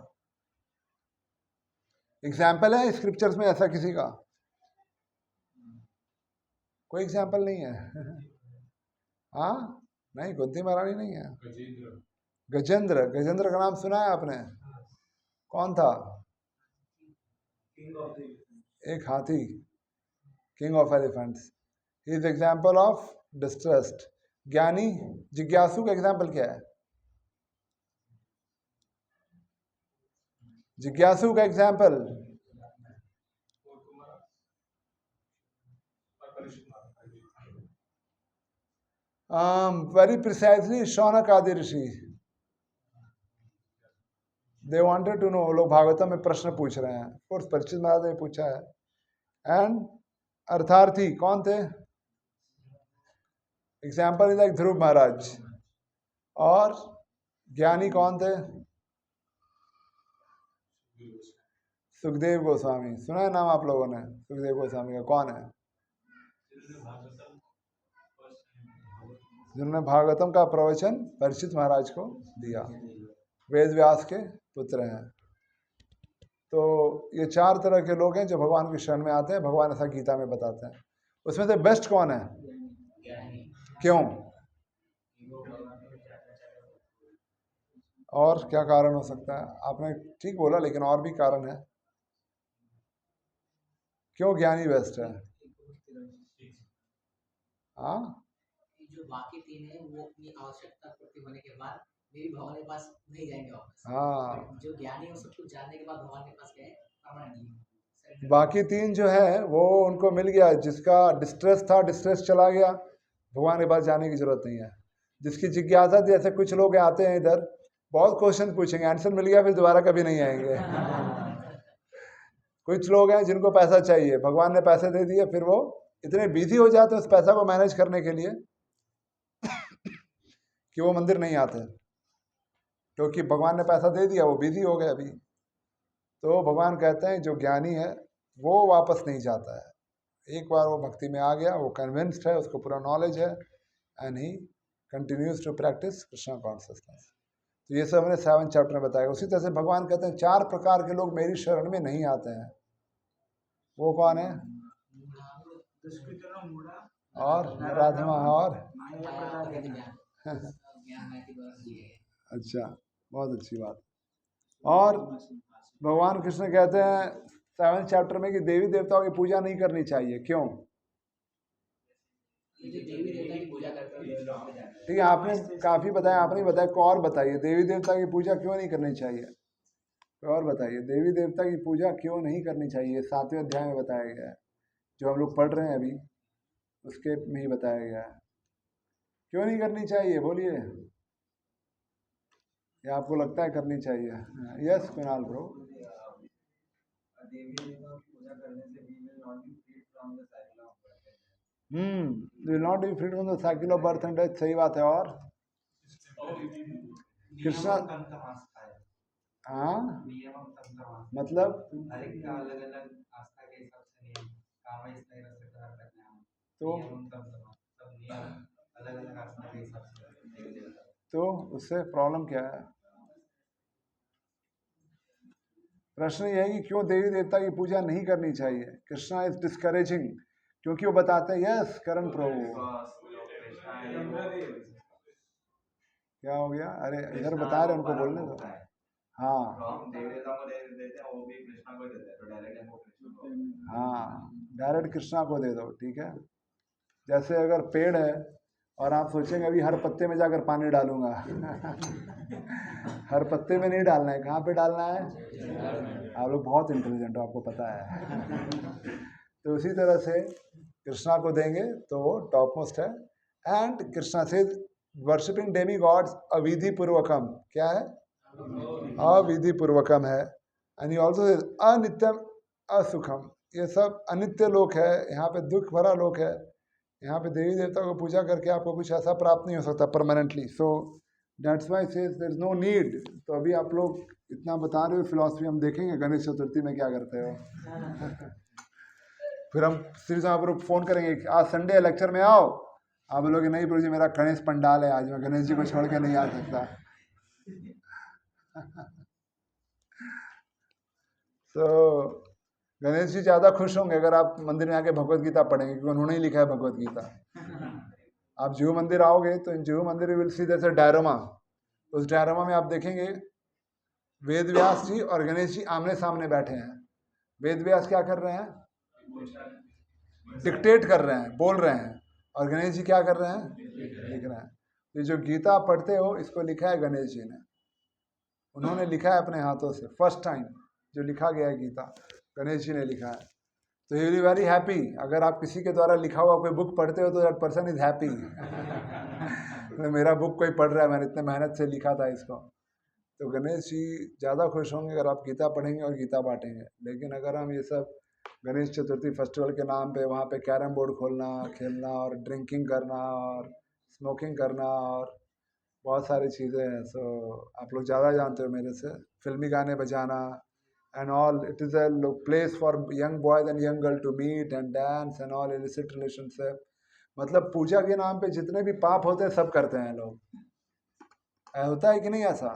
एग्जाम्पल है स्क्रिप्चर्स में ऐसा किसी का? कोई एग्जाम्पल नहीं है. हाँ नहीं, कुंती महारानी नहीं है. गजेंद्र. गजेंद्र का नाम सुना है आपने? कौन था? एक हाथी, king of elephants. He is example of distressed. ज्ञानी जिज्ञासु का एग्जाम्पल क्या है? जिज्ञासु का एग्जाम्पल वेरी प्रिसाइजली शौनक आदि rishi. They wanted to know. लोग भागवतम में प्रश्न पूछ रहे हैं. कोर्स परीक्षित महाराज ने पूछा है. एंड अर्थार्थी कौन थे? एग्जाम्पल इज लाइक ध्रुव महाराज. और ज्ञानी कौन थे? सुखदेव गोस्वामी. सुना है नाम आप लोगों ने सुखदेव गोस्वामी का? कौन है? जिन्होंने भागवतम का प्रवचन परीक्षित महाराज को दिया. वेद व्यास के पुत्र हैं. तो ये 4 तरह के लोग हैं जो भगवान की शरण में आते हैं. भगवान ऐसा गीता में बताते हैं. उसमें से बेस्ट कौन है? क्यों? और क्या कारण हो सकता है? आपने ठीक बोला, लेकिन और भी कारण है. क्यों ज्ञानी बेस्ट है? हाँ, जो बाकी 3 है वो अपनी आवश्यकता पूर्ति होने के बाद मेरी भगवान के पास नहीं जाएंगे वापस. हाँ. जो ज्ञानी है वो सब कुछ जानने के बाद भगवान के पास गए परमानेंटली. बाकी 3 जो है वो उनको मिल गया. जिसका डिस्ट्रेस था, डिस्ट्रेस चला गया, भगवान के पास जाने की जरूरत नहीं है. जिसकी जिज्ञासा थी, जैसे कुछ लोग आते हैं इधर, बहुत क्वेश्चन पूछेंगे, आंसर मिल गया, फिर दोबारा कभी नहीं आएंगे. कुछ लोग हैं जिनको पैसा चाहिए, भगवान ने पैसे दे दिए, फिर वो इतने बिजी हो जाते हैं उस पैसा को मैनेज करने के लिए कि वो मंदिर नहीं आते, क्योंकि भगवान ने पैसा दे दिया, वो बिजी हो गए अभी. तो भगवान कहते हैं जो ज्ञानी है वो वापस नहीं जाता है. एक बार वो भक्ति में आ गया, वो कन्विंस्ड है, उसको पूरा नॉलेज है, and he continues to practice Krishna consciousness. तो ये सब हमने 7 चैप्टर में बताया. उसी तरह से भगवान कहते हैं 4 प्रकार के लोग मेरी शरण में नहीं आते हैं. वो कौन है? और राधमा और अच्छा, बहुत अच्छी बात. और भगवान कृष्ण कहते हैं 7 चैप्टर में कि देवी देवताओं की पूजा नहीं करनी चाहिए. क्यों? ठीक है, आपने काफी बताया, आपने ही बताया. को और बताइए, देवी देवता की पूजा क्यों नहीं करनी चाहिए? और बताइए, देवी देवता की पूजा क्यों नहीं करनी चाहिए? 7वें अध्याय में बताया गया है, जो हम लोग पढ़ रहे हैं अभी, उसके में ही बताया गया है. क्यों नहीं करनी चाहिए? बोलिए. या आपको लगता है करनी चाहिए? Yes Kunal bro. Will not be freed from the cycle of birth and death. सही बात है. और कृष्णा, हाँ, मतलब तो उससे प्रॉब्लम क्या है? प्रश्न यह है कि क्यों देवी देवता की पूजा नहीं करनी चाहिए. कृष्णा इज डिस्करेजिंग, क्योंकि वो बताते हैं. यस करण प्रभु, क्या हो गया? अरे इधर बता रहे, उनको बोलने दो. हाँ हाँ, डायरेक्ट कृष्णा को दे दो. ठीक है. जैसे अगर पेड़ है और आप सोचेंगे अभी हर पत्ते में जाकर पानी डालूंगा। हर पत्ते में नहीं डालना है, कहाँ पे डालना है? आप लोग बहुत इंटेलिजेंट हो, आपको पता है। तो उसी तरह से कृष्णा को देंगे तो वो टॉप मोस्ट है। एंड कृष्णा से वर्शिपिंग डेमी गॉड्स अविधि पूर्वकम, क्या है? अविधि पूर्वकम है। एंड ही ऑल्सो अनित्यम असुखम, ये सब अनित्य लोक है, यहाँ पे दुख भरा लोक है। यहाँ पे देवी देवता को पूजा करके आपको कुछ ऐसा प्राप्त नहीं हो सकता permanently. So that's why says there is no need. तो अभी आप लोग इतना बता रहे हो फिलॉसफी, हम देखेंगे गणेश चतुर्थी में क्या करते हो। फिर हम श्री साहब फोन करेंगे आज संडे है, लेक्चर में आओ। आप बोलोगे नहीं प्रभु जी मेरा गणेश पंडाल है, आज मैं गणेश जी को छोड़ के नहीं आ सकता। तो गणेश जी ज़्यादा खुश होंगे अगर आप मंदिर में आके भगवत गीता पढ़ेंगे, क्योंकि उन्होंने ही लिखा है भगवत गीता। आप जीव मंदिर आओगे तो इन जीव मंदिर विल सी जैसे डायरोमा, उस डायरोमा में आप देखेंगे वेद व्यास जी और गणेश जी आमने सामने बैठे हैं। वेद व्यास क्या कर रहे हैं? डिक्टेट कर रहे हैं, बोल रहे हैं, और गणेश जी क्या कर रहे हैं? लिख रहे हैं। ये जो गीता पढ़ते हो इसको लिखा है गणेश जी ने, उन्होंने लिखा है अपने हाथों से। फर्स्ट टाइम जो लिखा गया है गीता गणेश जी ने लिखा है। तो यू विल वेरी हैप्पी अगर आप किसी के द्वारा लिखा हुआ कोई बुक पढ़ते हो तो दैट पर्सन इज हैप्पी। मेरा बुक कोई पढ़ रहा है, मैंने इतने मेहनत से लिखा था इसको। तो गणेश जी ज़्यादा खुश होंगे अगर आप गीता पढ़ेंगे और गीता बांटेंगे। लेकिन अगर हम ये सब गणेश चतुर्थी फेस्टिवल के नाम पे वहाँ पे कैरम बोर्ड खोलना, खेलना और ड्रिंकिंग करना और स्मोकिंग करना और बहुत सारी चीज़ें हैं, सो आप लोग ज़्यादा जानते हो मेरे से, फिल्मी गाने बजाना and all, it is a place for young boys and young girl to meet and dance and all illicit relationship। मतलब पूजा के नाम पे जितने भी पाप होते हैं सब करते हैं लोग, होता है कि नहीं ऐसा?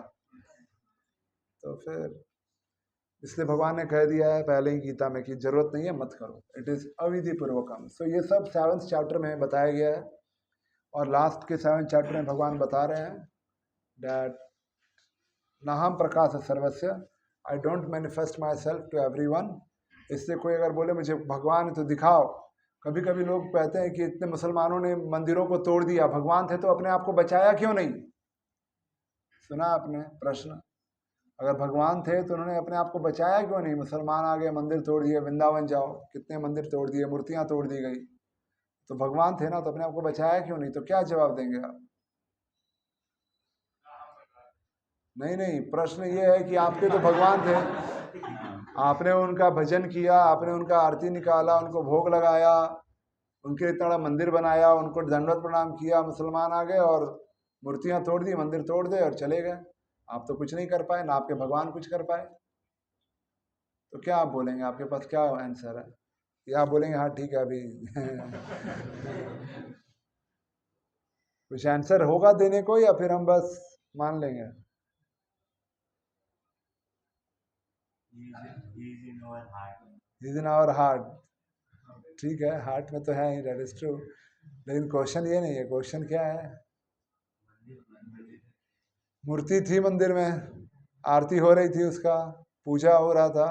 तो फिर इसलिए भगवान ने कह दिया है पहले ही गीता में कि जरूरत नहीं है मत करो, इट इज अविधि पूर्वकम। सो ये सब 7th चैप्टर में बताया गया है, और लास्ट के 7th चैप्टर में भगवान बता रहे हैं दैट नाहम प्रकाश सर्वस्य, I don't manifest my self to everyone. इससे कोई अगर बोले मुझे भगवान है तो दिखाओ, कभी कभी लोग कहते हैं कि इतने मुसलमानों ने मंदिरों को तोड़ दिया, भगवान थे तो अपने आप को बचाया क्यों नहीं? सुना आपने प्रश्न? अगर भगवान थे तो उन्होंने अपने आप को बचाया क्यों नहीं? मुसलमान आ गए, मंदिर तोड़ दिए, वृंदावन जाओ कितने मंदिर तोड़ दिए, मूर्तियां तोड़ दी गई। तो भगवान थे ना, तो अपने आप को बचाया क्यों नहीं? तो क्या जवाब देंगे आप? नहीं, प्रश्न ये है कि आपके तो भगवान थे, आपने उनका भजन किया, आपने उनका आरती निकाला, उनको भोग लगाया, उनके इतना बड़ा मंदिर बनाया, उनको दंडवत प्रणाम किया। मुसलमान आ गए और मूर्तियां तोड़ दी, मंदिर तोड़ दे और चले गए। आप तो कुछ नहीं कर पाए, ना आपके भगवान कुछ कर पाए। तो क्या आप बोलेंगे? आपके पास क्या आंसर है? या आप बोलेंगे हाँ ठीक है अभी कुछ आंसर होगा देने को, या फिर हम बस मान लेंगे? Is in our heart. ठीक है, हार्ट में तो है ही, दैट इज ट्रू। लेकिन क्वेश्चन ये नहीं है, क्वेश्चन क्या है? मूर्ति थी मंदिर में, आरती हो रही थी, उसका पूजा हो रहा था,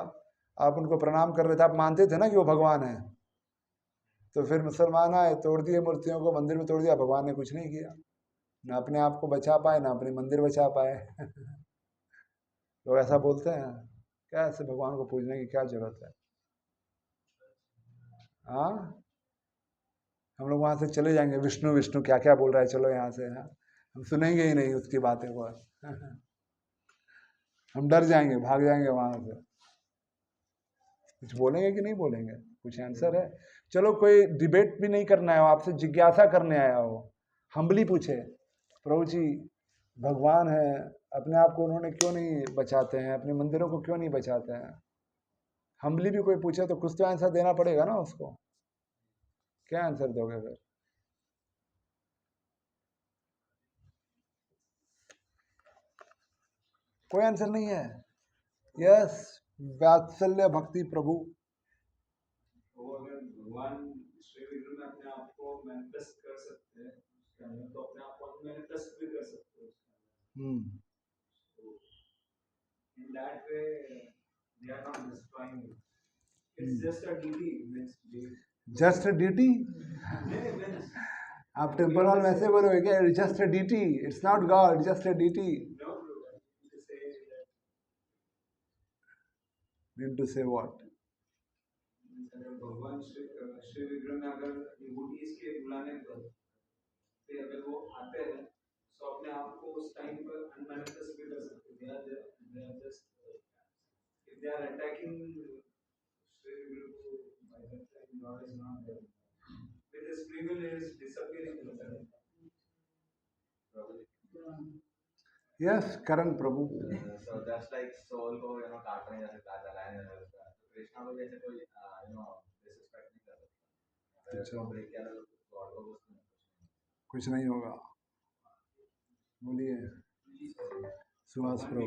आप उनको प्रणाम कर रहे थे, आप मानते थे ना कि वो भगवान है। तो फिर मुसलमान आए, तोड़ दिए मूर्तियों को, मंदिर में तोड़ दिया, भगवान ने कुछ नहीं किया, ना अपने आप को बचा पाए, ना अपने मंदिर बचा पाए। लोग ऐसा बोलते हैं, क्या ऐसे भगवान को पूजने की क्या जरूरत है? हाँ, हम लोग वहाँ से चले जाएंगे, विष्णु विष्णु क्या क्या बोल रहा है, चलो यहाँ से। हाँ, हम सुनेंगे ही नहीं उसकी बातें को। हम डर जाएंगे, भाग जाएंगे वहाँ से। कुछ बोलेंगे कि नहीं बोलेंगे? कुछ आंसर है? चलो, कोई डिबेट भी नहीं करना है, आपसे जिज्ञासा करने आया हो, हम्बली पूछे प्रभु जी भगवान है, अपने आप को उन्होंने क्यों नहीं बचाते हैं, अपने मंदिरों को क्यों नहीं बचाते हैं? हम्बली भी कोई पूछे तो कुछ तो आंसर देना पड़ेगा ना उसको। क्या आंसर दोगे फिर? कोई आंसर नहीं है। यस, वात्सल्य भक्ति प्रभु। तो अगर भगवान श्री विष्णु में अपने आप को मैनिफेस्ट कर सकते हैं तो अपने आप को मैनिफेस्ट भी कर सकते हैं। In that way, they are not destroying it. It's just a deity. Just a deity? आप टेम्पल हॉल में ऐसे बोलोगे क्या? It's just a deity, it's not God, just a deity. No, bro. To say that mean to say what? अगर भगवान श्री विग्रह में अगर डिवोटीज के बुलाने पर फिर अगर वो आते हैं तो अपने आप को उस टाइम पर अनमैनिफेस्ट भी कर सकते हैं. They are just if they are attacking Sri Guru by that time God is not there. With his free will he is disappearing from there. Yes Karan Prabhu. So that's like soul को काटने जैसे जलाने जैसे कृष्णा को जैसे कोई disrespect नहीं कर सकता. अच्छा. ब्रेक किया तो गॉड को कुछ नहीं होगा. बोलिए सुहास प्रभु.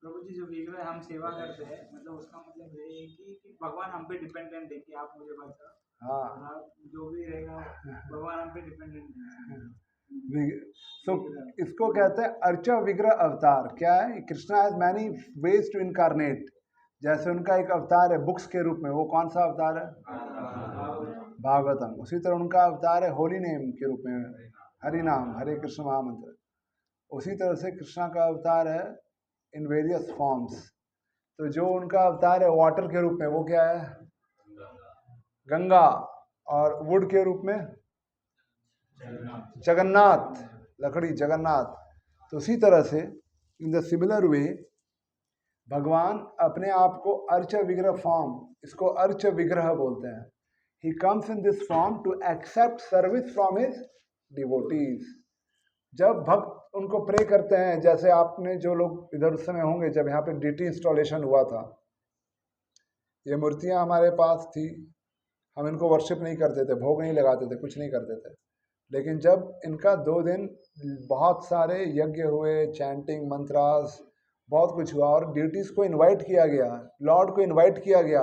प्रभु जी जो विग्रह हम सेवा करते हैं मतलब उसका मतलब ये है कि भगवान हम पे डिपेंडेंट है कि आप मुझे बचाओ. हाँ. आप जो भी रहेगा भगवान हम पे डिपेंडेंट है. सो इसको कहते हैं अर्चा विग्रह अवतार. क्या है? Krishna has many ways to incarnate. जैसे उनका एक अवतार है बुक्स के रूप में, वो कौन सा अवतार है? भागवतम. उसी तरह उनका अवतार है होली नेम के रूप में, हरि नाम, हरे कृष्ण महामंत्र. उसी तरह से कृष्णा का अवतार है इन वेरियस फॉर्म्स. तो जो उनका अवतार है वाटर के रूप में वो क्या है? गंगा. और वुड के रूप में जगन्नाथ, लकड़ी जगन्नाथ. तो उसी तरह से इन द सिमिलर वे भगवान अपने आप को अर्च विग्रह फॉर्म, इसको अर्च विग्रह बोलते हैं. He comes in this form to accept service from his devotees. जब भक्त उनको प्रे करते हैं, जैसे आपने जो लोग इधर उस समय होंगे जब यहाँ पे डीटी इंस्टॉलेशन हुआ था, ये मूर्तियाँ हमारे पास थी, हम इनको वर्शिप नहीं करते थे, भोग नहीं लगाते थे, कुछ नहीं करते थे. लेकिन जब इनका 2 दिन बहुत सारे यज्ञ हुए, चैंटिंग मंत्रास बहुत कुछ हुआ और ड्यूटीज़ को इनवाइट किया गया, लॉर्ड को इनवाइट किया गया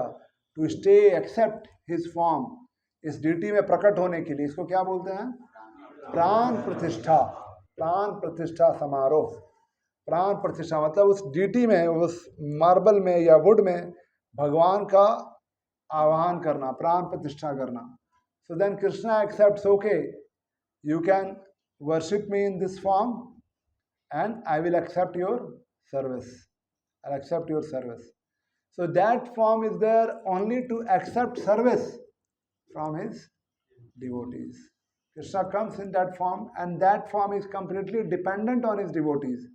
to stay accept his form, इस ड्यूटी में प्रकट होने के लिए. इसको क्या बोलते हैं? प्राण प्रतिष्ठा. प्राण प्रतिष्ठा समारोह. प्राण प्रतिष्ठा मतलब उस ड्यूटी में, उस मार्बल में या वुड में भगवान का आवाहन करना, प्राण प्रतिष्ठा करना. So then Krishna accepts, okay you can worship me in this form and I will accept your service. I'll accept your service. So that form is there only to accept service from his devotees. Krishna comes in that form and that form is completely dependent on his devotees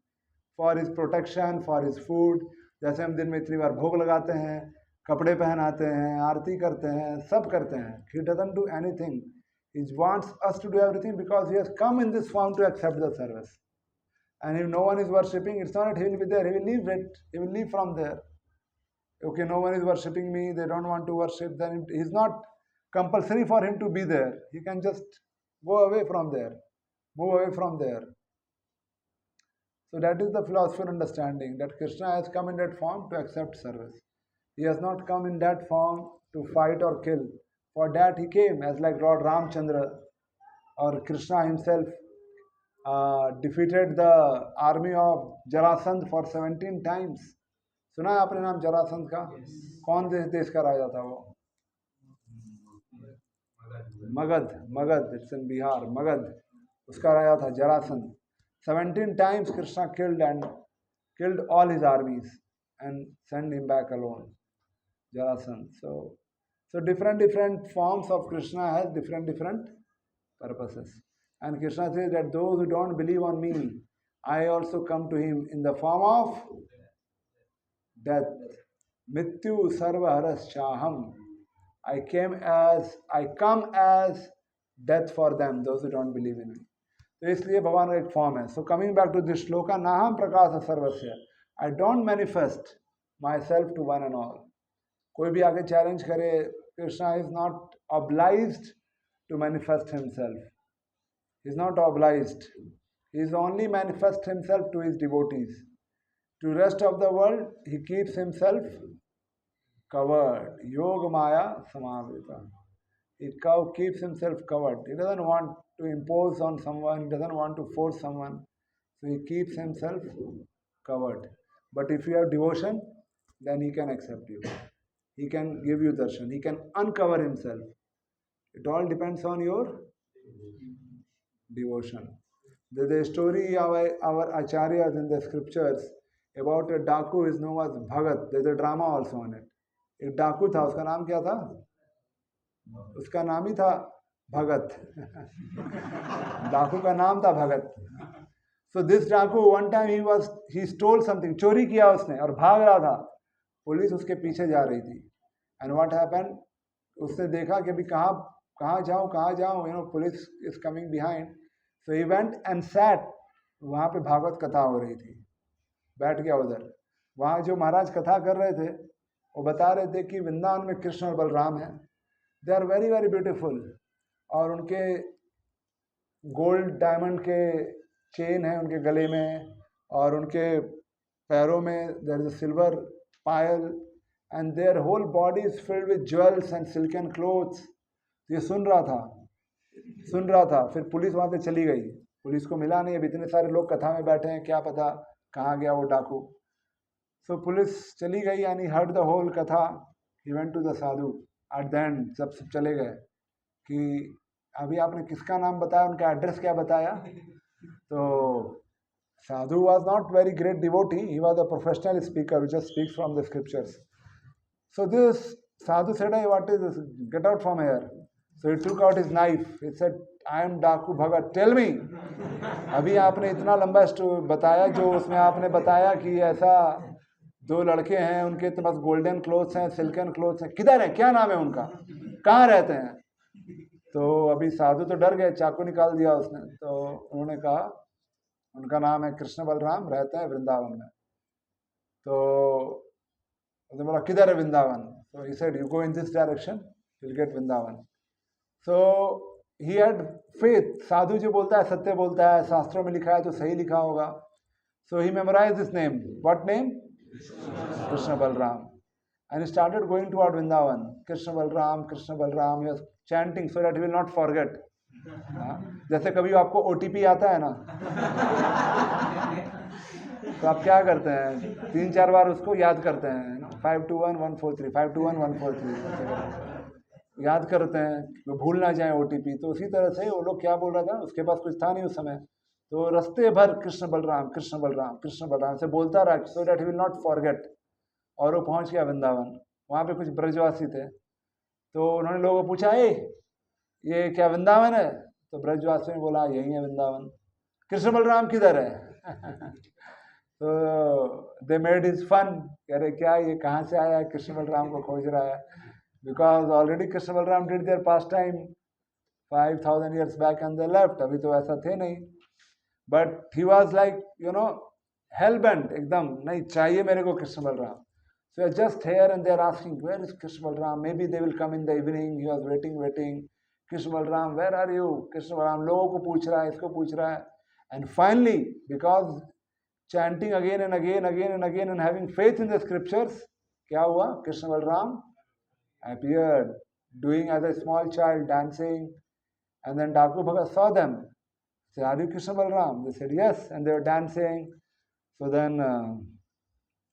for his protection, for his food. जैसे हम दिन में इतनी बार भोग लगाते हैं, कपड़े पहनाते हैं, आरती करते हैं, सब करते हैं. He doesn't do anything. He wants us to do everything because he has come in this form to accept the service. And if no one is worshipping, it's not that he will be there, he will leave it, he will leave from there. Okay, no one is worshipping me, they don't want to worship, then it's not compulsory for him to be there. He can just go away from there, move away from there. So that is the philosophical understanding, that Krishna has come in that form to accept service. He has not come in that form to fight or kill. For that he came as like Lord Ramchandra or Krishna himself defeated the army of Jarasandh for 17 times. सुना है आपने नाम जरासंध का? कौन देश का राजा था वो? मगध. Magadh, it's in Bihar. मगध, उसका राजा था Jarasandh. 17 times Krishna killed all his armies and sent him back alone. Jarasandh. So different forms of Krishna has different purposes. And Krishna says that those who don't believe on me, I also come to him in the form of death. Mrityu sarva haraschaham. I come as death for them, those who don't believe in me. तो इसलिए भगवान का एक form है. So coming back to this shloka, नाहम प्रकाश सर्वस्य. I don't manifest my self to one and all. कोई भी आगे चैलेंज करे, Krishna is not obliged to manifest himself. He is not obliged. He is only manifest himself to his devotees. To rest of the world, he keeps himself covered. Yoga Maya Samavrita. He keeps himself covered. He doesn't want to impose on someone. He doesn't want to force someone. So he keeps himself covered. But if you have devotion, then he can accept you. he can give you darshan, he can uncover himself. It all depends on your devotion. There's a story of our acharyas in the scriptures about a डाकू is known as Bhagat. There's a drama also on it. एक डाकू था, उसका नाम क्या था? उसका नाम ही था भगत. डाकू का नाम था भगत. So this डाकू one time he stole something, चोरी किया उसने और भाग रहा था. पुलिस उसके पीछे जा रही थी. And what happened? उसने देखा कि अभी कहाँ जाऊँ, you know, police is coming behind. So he went and sat. वहाँ पे भागवत कथा हो रही थी. बैठ गया उधर. वहाँ जो महाराज कथा कर रहे थे वो बता रहे थे कि वृंदावन में कृष्ण और बलराम हैं. They are very very beautiful. और उनके गोल्ड डायमंड के चेन है उनके गले में और उनके पैरों में there is a silver payal and their whole body is filled with jewels and silken clothes. ये सुन रहा था. फिर पुलिस वहाँ से चली गई. पुलिस को मिला नहीं. अब इतने सारे लोग कथा में बैठे हैं, क्या पता कहाँ गया वो डाकू. सो पुलिस चली गई and he heard the whole katha. He went to the sadhu at the end. जब सब चले गए कि अभी आपने किसका नाम बताया, उनका एड्रेस क्या बताया. तो साधु was not very great devotee. He was a professional speaker who just speaks from the scriptures. So this sadhu said, "Hey, what is this? Get out from here." So he took out his knife. He said, "I am Daku Bhagat. Tell me." अभी आपने इतना लंबा बताया, जो उसमें आपने बताया कि ऐसा दो लड़के हैं, उनके पास गोल्डन क्लोथ्स हैं, सिल्कन क्लोथ्स हैं, किधर है, क्या नाम है उनका, कहाँ रहते हैं. तो अभी साधु तो डर गए, चाकू निकाल दिया उसने. तो उन्होंने कहा उनका नाम है कृष्ण बलराम, रहते हैं वृंदावन में. तो उसने बोला किधर है वृंदावन. तो he said, "You go in this direction, you'll get Vrindavan." So he had faith. साधु जो बोलता है सत्य बोलता है, शास्त्रों में लिखा है तो सही लिखा होगा. So he memorized this name. What name? Krishna Balram. And he started going toward Vrindavan. Krishna Balram. He was chanting so that he will not forget. जैसे कभी आपको OTP आता है ना, तो आप क्या करते हैं, 3-4 बार उसको याद करते हैं. 521143 521143 याद करते हैं, वो भूल ना जाए OTP. तो उसी तरह से वो लोग क्या बोल रहा था, उसके पास कुछ था नहीं उस समय, तो रास्ते भर कृष्ण बलराम से बोलता रहा so that he will not forget. और वो पहुंच गया वृंदावन. वहाँ पे कुछ ब्रजवासी थे, तो उन्होंने लोगों को पूछा, ये क्या वृंदावन है. तो ब्रजवासी ने बोला यही है वृंदावन. कृष्ण बलराम किधर है. तो दे मेड हिज फन. कह रहे क्या ये कहाँ से आया है, कृष्ण बलराम को खोज रहा है. Because already Krishna Balram did there past time 5000 years back and they left. अभी तो ऐसा थे नहीं. But he was like you know hello bent, एकदम नहीं चाहिए मेरे को Krishna Balram. So just here and they are asking, where is Krishna Balram? Maybe they will come in the evening. He was waiting. Krishna Balram, where are you? Krishna Balram, लोगों को पूछ रहा है, इसको पूछ रहा है. And finally, because chanting again and again and having faith in the scriptures, क्या हुआ? Krishna Balram appeared, doing as a small child, dancing. And then Daku Bhagat saw them. Said, "Are you Krishna Balram?" They said, "Yes." And they were dancing. So then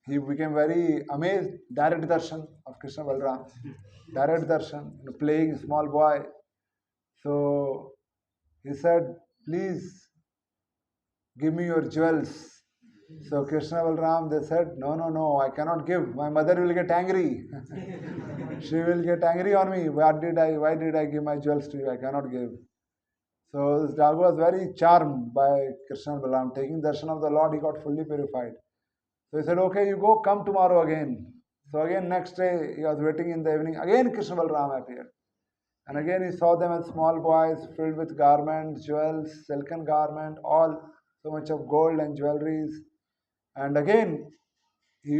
he became very amazed. Direct darshan of Krishna Balram. Direct darshan, playing small boy. So he said, "Please give me your jewels." So Krishna Balram, they said, no, I cannot give. My mother will get angry. She will get angry on me. Why did I give my jewels to you? I cannot give. So this Dagu was very charmed by Krishna Balram. Taking darshan of the Lord, he got fully purified. So he said, "Okay, you go, come tomorrow again." So again next day, he was waiting in the evening. Again Krishna Balram appeared. And again he saw them as small boys filled with garments, jewels, silken garment, all so much of gold and jewelries. And again he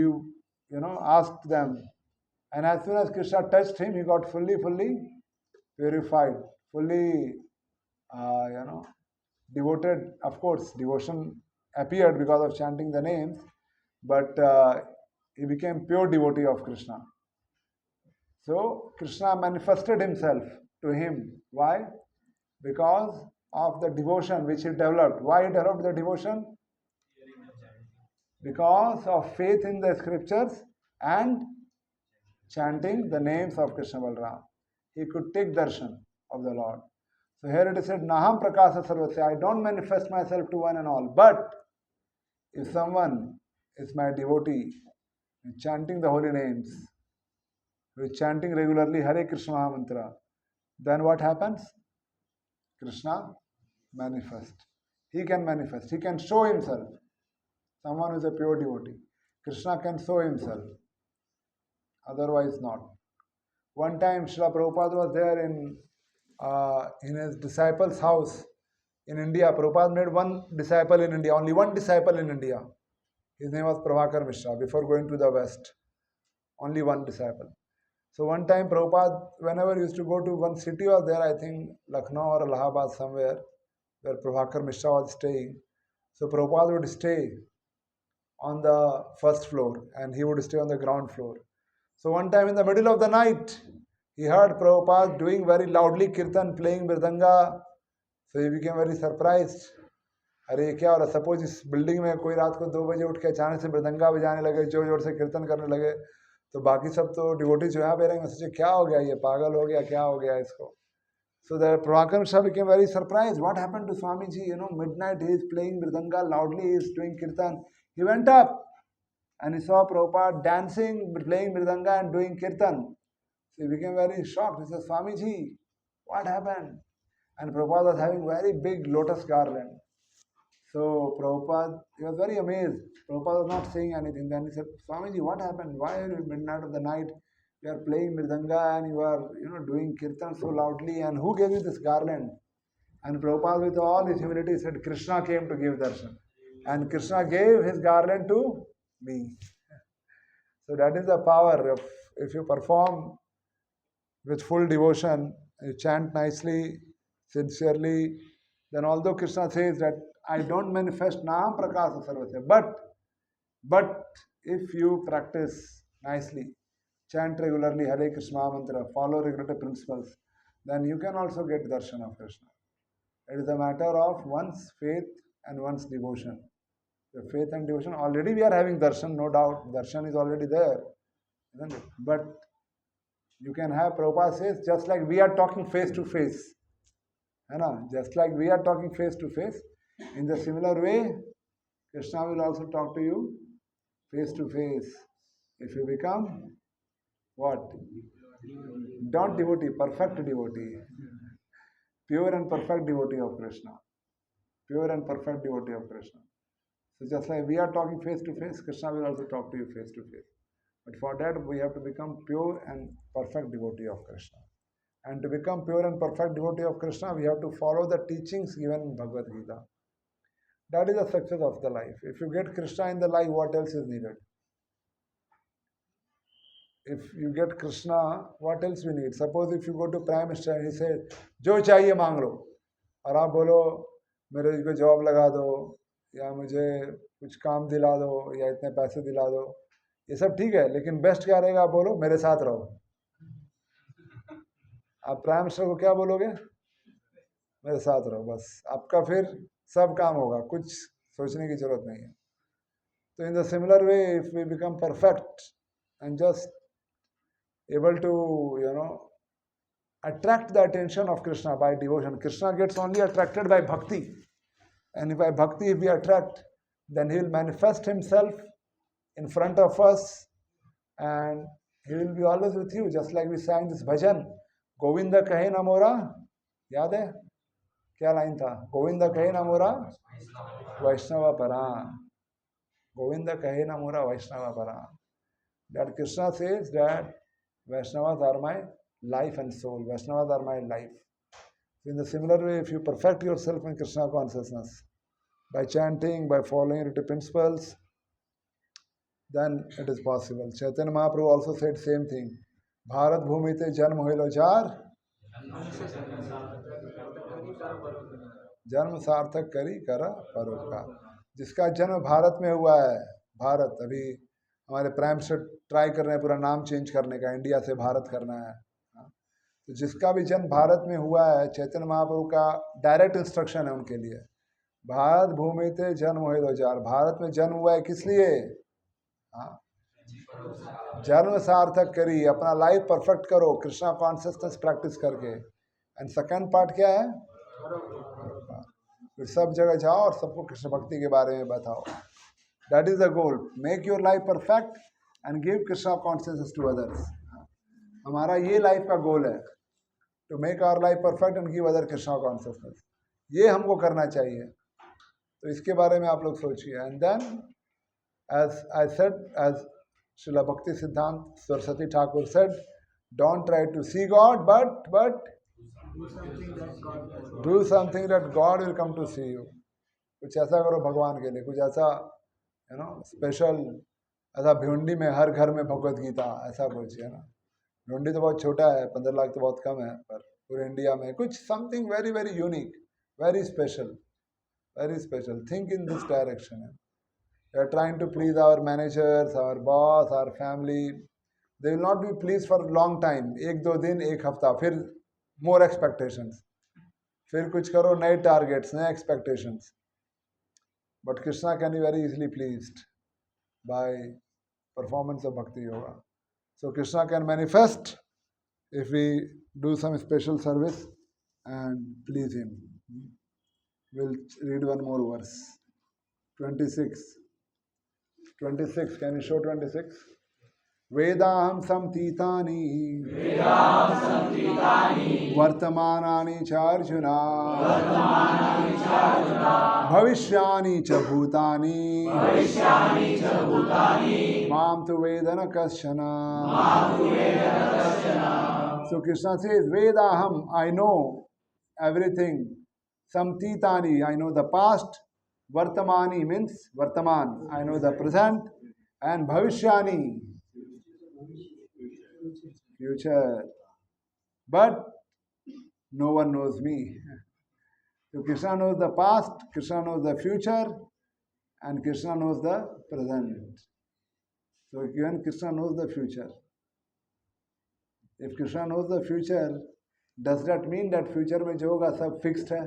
asked them. And as soon as Krishna touched him, he got fully purified, fully devoted. Of course, devotion appeared because of chanting the names, but he became pure devotee of Krishna. So Krishna manifested himself to him. Why? Because of the devotion which he developed. Why he developed the devotion? Because of faith in the scriptures and chanting the names of Krishna Balram. He could take darshan of the Lord. So here it is said, Naham Prakasa Sarvasya, I don't manifest myself to one and all. But if someone is my devotee, chanting the holy names, who is chanting regularly Hare Krishna Mahamantra, then what happens? Krishna manifests. He can manifest. He can show himself. Someone who is a pure devotee. Krishna can show himself. Otherwise not. One time Srila Prabhupada was there in his disciple's house in India. Prabhupada made one disciple in India, only one disciple in India. His name was Prabhakar Mishra before going to the West. Only one disciple. So one time Prabhupada, whenever he used to go to one city was there, I think Lucknow or Allahabad somewhere, where Prabhakar Mishra was staying. So Prabhupada would stay on the first floor and he would stay on the ground floor. So one time in the middle of the night, he heard Prabhupada doing very loudly kirtan, playing mridanga. So he became very surprised. अरे ये क्या हो रहा, suppose इस building में कोई रात को 2 बजे उठ के अचानक से मृदंगा बजाने लगे, जोर जोर से कीर्तन करने लगे, तो बाकी सब तो डिवोटी जो यहाँ पे रहेंगे, सोचे क्या हो गया, ये पागल हो गया, क्या हो गया इसको. So the Prabhakar Mishra became very surprised. What happened to Swamiji? Midnight he is playing mridanga loudly, he is doing kirtan. He went up and he saw Prabhupada dancing, playing mridanga and doing kirtan. So he became very shocked. He said, Swamiji, what happened? And Prabhupada was having very big lotus garland. So Prabhupada, he was very amazed. Prabhupada was not saying anything. Then he said, Swamiji, what happened? Why are you in midnight of the night? You are playing mridanga and you are, doing kirtan so loudly. And who gave you this garland? And Prabhupada, with all his humility, said, Krishna came to give darshan. And Krishna gave his garland to me. So that is the power of, if you perform with full devotion, you chant nicely, sincerely, then although Krishna says that I don't manifest Naam Prakasa Sarvasya, but if you practice nicely, chant regularly Hare Krishna mantra, follow regulative principles, then you can also get darshan of Krishna. It is a matter of one's faith and one's devotion. The faith and devotion, already we are having darshan, no doubt. Darshan is already there, isn't it? But you can have, Prabhupada says, just like we are talking face to face. Just like we are talking face to face, in the similar way, Krishna will also talk to you face to face. If you become what? Not devotee, perfect devotee. Pure and perfect devotee of Krishna. Pure and perfect devotee of Krishna. So just like we are talking face to face, Krishna will also talk to you face to face. But for that, we have to become pure and perfect devotee of Krishna. And to become pure and perfect devotee of Krishna, we have to follow the teachings given in Bhagavad Gita. That is the success of the life. If you get Krishna in the life, what else is needed? If you get Krishna, what else we need? Suppose if you go to Prime Minister and he says, जो चाहिए मांग लो, और आप बोलो मेरे को job लगा दो, या मुझे कुछ काम दिला दो, या इतने पैसे दिला दो, ये सब ठीक है, लेकिन बेस्ट क्या रहेगा? आप बोलो मेरे साथ रहो. आप प्राइम मिनिस्टर को क्या बोलोगे? मेरे साथ रहो, बस आपका फिर सब काम होगा, कुछ सोचने की जरूरत नहीं है. तो in the similar way, if we become perfect and just able to, attract the attention of Krishna by devotion. Krishna gets only attracted by bhakti. And by bhakti, if we attract, then he will manifest himself in front of us and he will be always with you. Just like we sang this bhajan, Govinda kahe na mora, yaad hai? Kya line tha? Govinda kahe na mora, Vaishnava para. Govinda kahe na mora, Vaishnava para. That Krishna says that Vaishnavas are my life and soul. Vaishnavas are my life. So in the similar way, if you perfect yourself in Krishna consciousness, by chanting, by following written principles, then it is possible. Chaitanya Mahaprabhu also said same thing. Bharat bhumite janm hoilo jar, जन्म सार्थक करी करा परोपकार. जिसका जन्म भारत में हुआ है, भारत, अभी हमारे प्राइम मिनिस्टर ट्राई कर रहे हैं पूरा नाम चेंज करने का, इंडिया से भारत करना है. तो जिसका भी जन्म भारत में हुआ है, चैतन्य महाप्रभु का डायरेक्ट इंस्ट्रक्शन है उनके लिए, भारत भूमि ते जन्म होइलो जार. भारत में जन्म हुआ है किस लिए? जन्म सार्थक करी, अपना लाइफ परफेक्ट करो कृष्णा कॉन्शियसनेस प्रैक्टिस करके। एंड सेकंड पार्ट क्या है? फिर सब जगह जाओ और सबको कृष्ण भक्ति के बारे में बताओ। That is the goal, make your life perfect and give Krishna consciousness to others. हमारा ये लाइफ का गोल है, to make our life perfect and give other Krishna consciousness. ये हमको करना चाहिए, तो इसके बारे में आप लोग सोचिए। And then as I said, as Srila Bhakti Siddhanta Saraswati Thakur said, don't try to see God, but do something that God will come to see you. कुछ ऐसा करो भगवान के लिए, कुछ ऐसा स्पेशल, ऐसा भिवंडी में हर घर में भगवत गीता, ऐसा कुछ है ना। भिवंडी तो बहुत छोटा है, 15 लाख तो बहुत कम है, पर पूरे इंडिया में कुछ something very very unique, very special, think in this direction. We are trying to please our managers, our boss, our family. They will not be pleased for a long time. एक दो दिन, एक हफ्ता, फिर more expectations. फिर कुछ करो, नए targets, नए expectations. But Krishna can be very easily pleased by performance of Bhakti Yoga. So Krishna can manifest if we do some special service and please him. We'll read one more verse. 26. 26, can you show 26? Vedaham samtitani vartamanani cha Arjuna bhavishyani cha bhutani mam tu vedana kasyana. So Krishna says, Vedaham, I know everything. Samtitani, I know the past. Vartamani means Vartaman, I know the present, and Bhavishyani, future. But no one knows me. So Krishna knows the past, Krishna knows the future, and Krishna knows the present. So even Krishna knows the future. If Krishna knows the future, does that mean that future में जो होगा सब fixed है?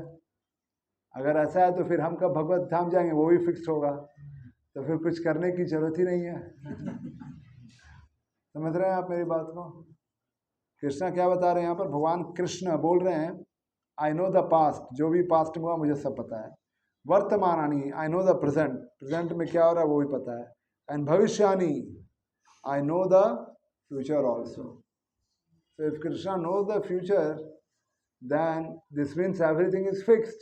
अगर ऐसा है तो फिर हम कब भगवत धाम जाएंगे, वो भी फिक्स होगा, तो फिर कुछ करने की जरूरत ही नहीं है। समझ रहे हैं आप मेरी बात को? कृष्णा क्या बता रहे हैं यहाँ पर? भगवान कृष्ण बोल रहे हैं, आई नो द पास्ट, जो भी पास्ट में हुआ मुझे सब पता है। वर्तमानानी, I know the present, present में क्या हो रहा है वो भी पता है। एंड भविष्यानी, I know the future also. So if Krishna knows the future, then this means everything is fixed.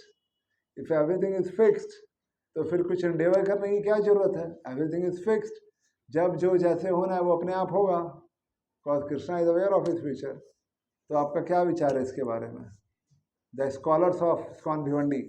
If everything is fixed, तो फिर कुछ endeavor करने की क्या जरूरत है? Everything is fixed. जब जो जैसे होना है वो अपने आप होगा, because Krishna is aware of his future. तो आपका क्या विचार है इसके बारे में? The scholars of ISKCON Bhiwandi.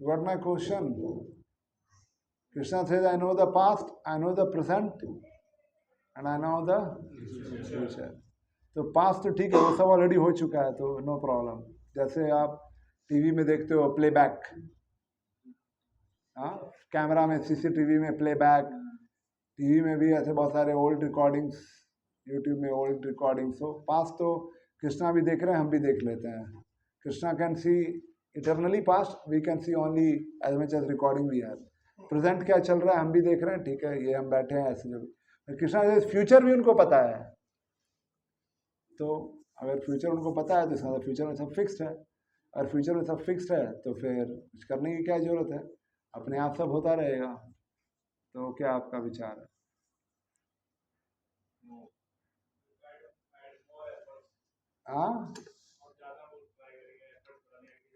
You got my question? Krishna says, I know the past, I know the present, and I know the future. तो past तो ठीक है, वो सब ऑलरेडी हो चुका है, तो नो प्रॉब्लम। जैसे आप टीवी में देखते हो प्लेबैक, हाँ, कैमरा में, सीसीटीवी में प्लेबैक, टीवी में भी ऐसे बहुत सारे ओल्ड रिकॉर्डिंग्स, यूट्यूब में ओल्ड रिकॉर्डिंग्स हो। पास्ट तो कृष्णा भी देख रहे हैं, हम भी देख लेते हैं। Krishna can see eternally past, we can see only as much as recording we have. Present क्या चल रहा है हम भी देख रहे हैं, ठीक है, ये हम बैठे हैं ऐसे। जो कृष्णा फ्यूचर भी उनको पता है, तो अगर फ्यूचर उनको पता है तो इसका फ्यूचर में सब फिक्स्ड है। और फ्यूचर में सब फिक्स्ड है तो फिर कुछ करने की क्या ज़रूरत है, अपने आप सब होता रहेगा। तो क्या आपका विचार है? हाँ,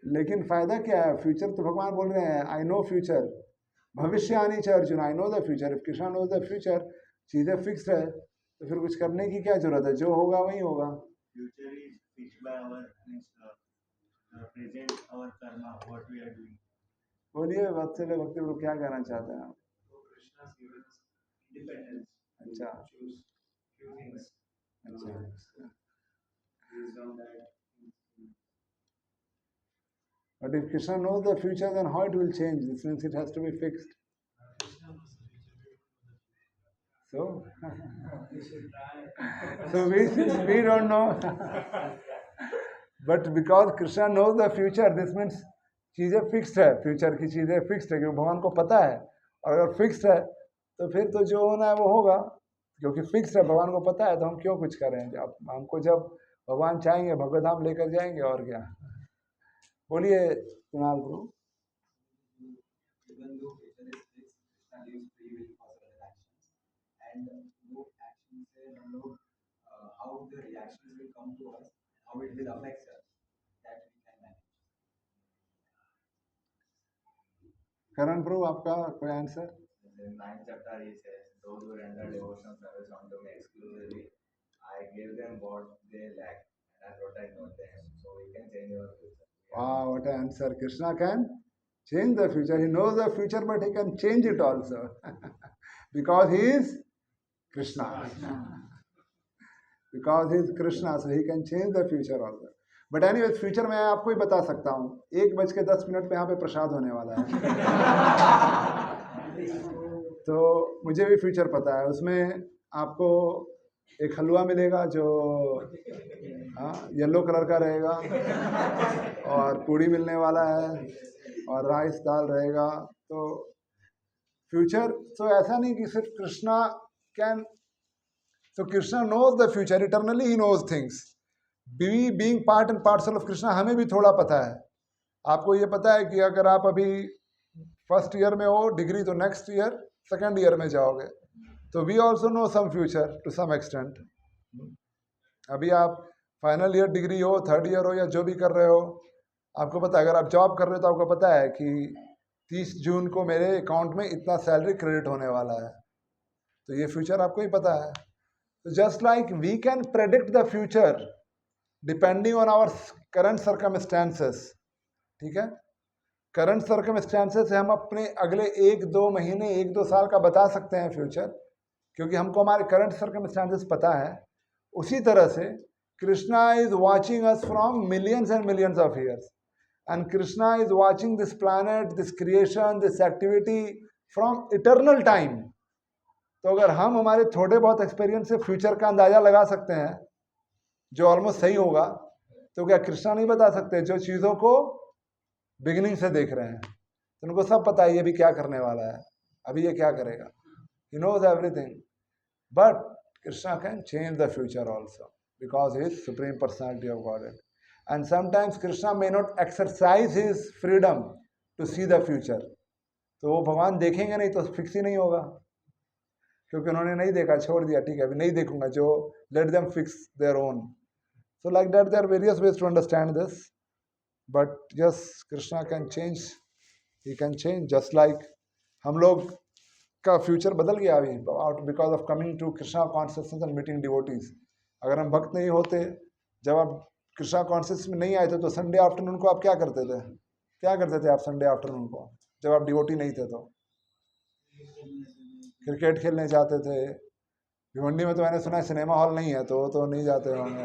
लेकिन फ़ायदा क्या है? फ्यूचर तो भगवान बोल रहे हैं, आई नो फ्यूचर, भविष्य आनी चाहिए अर्जुन, आई know the future. If Krishna no the future, चीज़ें फिक्स्ड है, तो फिर कुछ करने की क्या जरूरत है? जो होगा वही होगा। Future is fixed by our present, our karma, what we are doing. बोलिए वत्सल्य भक्ति गुरु, क्या कहना चाहते हैं आप? Krishna's given us independence. अच्छा, Choose few things. अच्छा, Based on that. But if Krishna knows the future, then how it will change? This means it has to be fixed. So, so we don't know. But because Krishna knows the future, this means चीज़ें fixed है, future की चीज़ें fixed है, क्योंकि भगवान को पता है। और अगर फिक्स्ड है तो फिर तो जो होना है वो होगा, क्योंकि फिक्स्ड है, भगवान को पता है, तो हम क्यों कुछ करें? अब हमको जब भगवान चाहेंगे भगवत धाम लेकर जाएंगे, और क्या। बोलिए कुणाल प्रभु। Even though future is fixed, Krishna gives free will for certain actions, and वो actions से हम लोग how the reactions will come to us, how it will affect us, that we can manage. करण प्रभु, आपका कोई answer? In 9th chapter he says, those who render devotional service unto me exclusively, I give them what they lack, and I protect them, so we can change our future. Wow, what an answer. Krishna can change the future. He knows the future, but he can change it also. Because he is Krishna. Because he is Krishna, so he can change the future also. But anyway, future मैं आपको ही बता सकता हूँ। 1:10 पे यहाँ पे प्रसाद होने वाला है। तो मुझे भी फ्यूचर पता है। उसमें आपको एक हलवा मिलेगा जो येलो कलर का रहेगा, और पूड़ी मिलने वाला है, और राइस दाल रहेगा। तो फ्यूचर तो ऐसा नहीं कि सिर्फ Krishna can, so Krishna knows the future, eternally he knows things. Being part and parcel of Krishna, हमें भी थोड़ा पता है। आपको ये पता है कि अगर आप अभी फर्स्ट ईयर में हो डिग्री, तो नेक्स्ट ईयर सेकेंड ईयर में जाओगे। तो we also know some future to some extent. अभी आप फाइनल ईयर डिग्री हो, थर्ड ईयर हो, या जो भी कर रहे हो, आपको पता है। अगर आप जॉब कर रहे हो तो आपको पता है कि 30 जून को मेरे अकाउंट में इतना सैलरी क्रेडिट होने वाला है। तो ये फ्यूचर आपको ही पता है। तो just like we can predict the future depending on our current circumstances. ठीक है, करंट सर्कमस्टेंसेस से हम अपने अगले 1-2 महीने, 1-2 साल का बता सकते हैं फ्यूचर, क्योंकि हमको हमारे करंट सर्कमस्टेंसेस पता है। उसी तरह से Krishna is watching us from millions and millions of years, and Krishna is watching this planet, this creation, this activity from eternal time. तो अगर हम हमारे थोड़े बहुत एक्सपीरियंस से फ्यूचर का अंदाज़ा लगा सकते हैं, जो ऑलमोस्ट सही होगा, तो क्या कृष्णा नहीं बता सकते, जो चीज़ों को बिगिनिंग से देख रहे हैं? तो उनको सब पता है ये भी क्या करने वाला है, अभी ये क्या करेगा। He knows everything, but Krishna can change the future also because he is supreme personality of godhead. And sometimes Krishna may not exercise his freedom to see the future. तो वो भगवान देखेंगे नहीं तो फिक्स ही नहीं होगा, क्योंकि उन्होंने नहीं देखा, छोड़ दिया, ठीक है अभी नहीं देखूंगा, जो let them fix their own. So like that there are various ways to understand this, but yes Krishna can change, he can change. Just like हम लोग का फ्यूचर बदल गया अभी because of coming to Krishna consciousness and meeting devotees. अगर हम भक्त नहीं होते, जब आप कृष्णा कॉन्शियस में नहीं आए थे, तो संडे आफ्टरनून को आप क्या करते थे? क्या करते थे आप संडे आफ्टरनून को, जब आप डिवोटी नहीं थे? तो क्रिकेट खेलने जाते थे। भिवंडी में तो मैंने सुना है सिनेमा हॉल नहीं है, तो नहीं जाते होंगे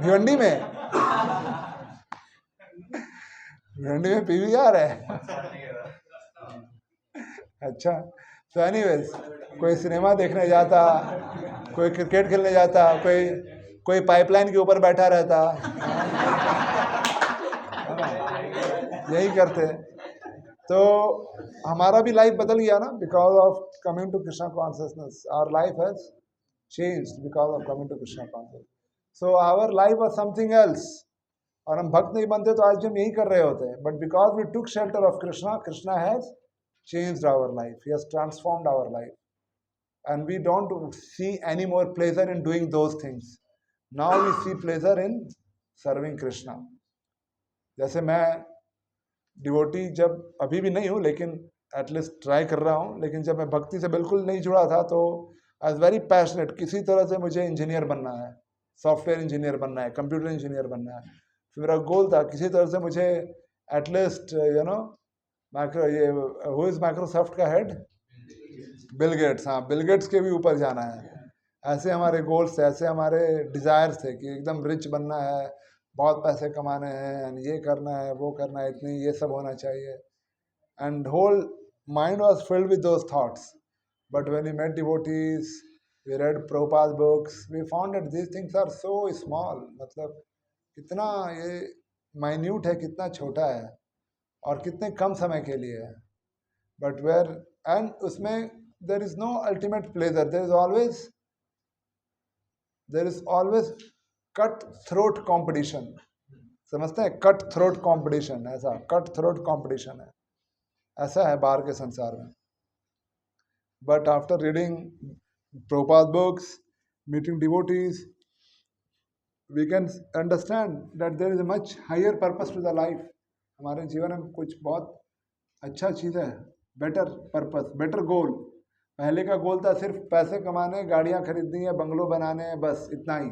भिवंडी में। भिवंडी में पीवीआर है। अच्छा, तो एनीवेज कोई सिनेमा देखने जाता, कोई क्रिकेट खेलने जाता, कोई पाइपलाइन के ऊपर बैठा रहता, यही करते। तो हमारा भी लाइफ बदल गया ना, because of coming to Krishna consciousness. Our life has changed because of coming to Krishna consciousness. So our life was something else, और हम भक्त नहीं बनते तो आज भी हम यही कर रहे होते। But because we took shelter of Krishna, Krishna has changed our life, he has transformed our life, and we don't see any more pleasure in doing those things. Now we see pleasure in serving Krishna. जैसे मैं devotee जब अभी भी नहीं हूँ, लेकिन at least try कर रहा हूँ, लेकिन जब मैं भक्ति से बिल्कुल नहीं जुड़ा था, तो आई वाज वेरी पैशनेट, किसी तरह से मुझे इंजीनियर बनना है, सॉफ्टवेयर इंजीनियर बनना है, कंप्यूटर इंजीनियर बनना है। फिर मेरा गोल था किसी तरह से मुझे एटलीस्ट हु इज माइक्रोसॉफ्ट का हेड? Bill Gates. हाँ, बिल गेट्स के भी ऊपर जाना है। ऐसे हमारे गोल्स थे, ऐसे हमारे डिज़ायर्स थे कि एकदम रिच बनना है, बहुत पैसे कमाने हैं and ये करना है, वो करना है, इतनी ये सब होना चाहिए. And whole mind was filled with those thoughts. But when we met devotees, we read Prabhupada's books, we found that these things are so small. मतलब कितना ये minute है, कितना छोटा है और कितने कम समय के लिए है. But where and उसमें there is no ultimate pleasure. There is always cut throat competition. समझते हैं? कट थ्रोट कंपटीशन, ऐसा कट थ्रोट कंपटीशन है, ऐसा है बाहर के संसार में. But after reading Prabhupada's books, meeting devotees, we can understand that there is a much higher purpose to the life. हमारे जीवन में कुछ बहुत अच्छा चीज़ है, बेटर पर्पस, बेटर गोल. पहले का गोल था सिर्फ पैसे कमाने, गाड़ियाँ खरीदनी है, बंगलो बनाने हैं, बस इतना ही.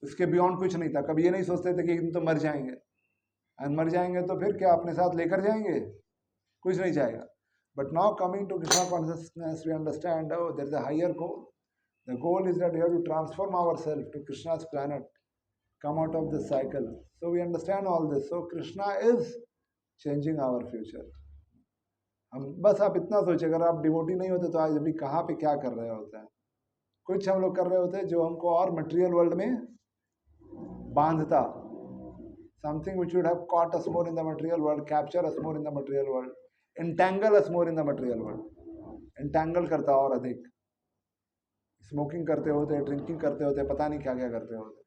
उसके बियॉन्ड कुछ नहीं था. कभी ये नहीं सोचते थे कि एक दिन तो मर जाएंगे, और मर जाएंगे तो फिर क्या अपने साथ लेकर जाएंगे? कुछ नहीं जाएगा. But now coming to Krishna consciousness, we understand, oh, there is a higher goal. The goal is that we have to transform ourselves to Krishna's planet, come out of this cycle. So we understand all this. So Krishna is changing our future. हम बस आप इतना सोचिए, अगर आप devotee नहीं होते तो आज अभी कहाँ पे क्या कर रहे होते हैं? कुछ हम लोग कर रहे होते हैं जो हमको और मटेरियल वर्ल्ड में बांधता. Something which would have caught us more in the material world, capture us more in the material world, entangle us more in the material world. Entangle करता और अधिक. Smoking करते होते, drinking करते होते, पता नहीं क्या क्या करते होते.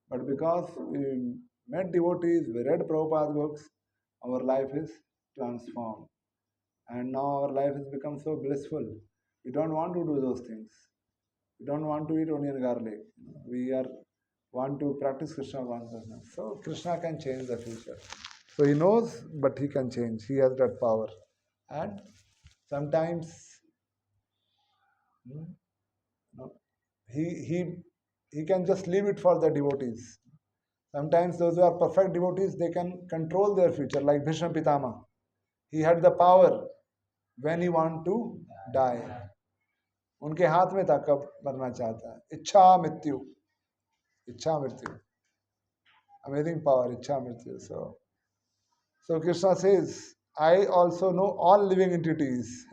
But because we met devotees, we read Prabhupada's books, our life is transformed. And now our life has become so blissful. We don't want to do those things. We don't want to eat onion garlic. We want to practice Krishna consciousness. So Krishna can change the future. So he knows, but he can change. He has that power. And sometimes he can just leave it for the devotees. Sometimes those who are perfect devotees, they can control their future, like Bhishma Pitama. He had the power when he want to die. उनके हाथ में था कब मरना चाहता है. इच्छा मृत्यु, इच्छा मृत्यु. Amazing power, इच्छा मृत्यु. So Krishna says, I also know all living entities.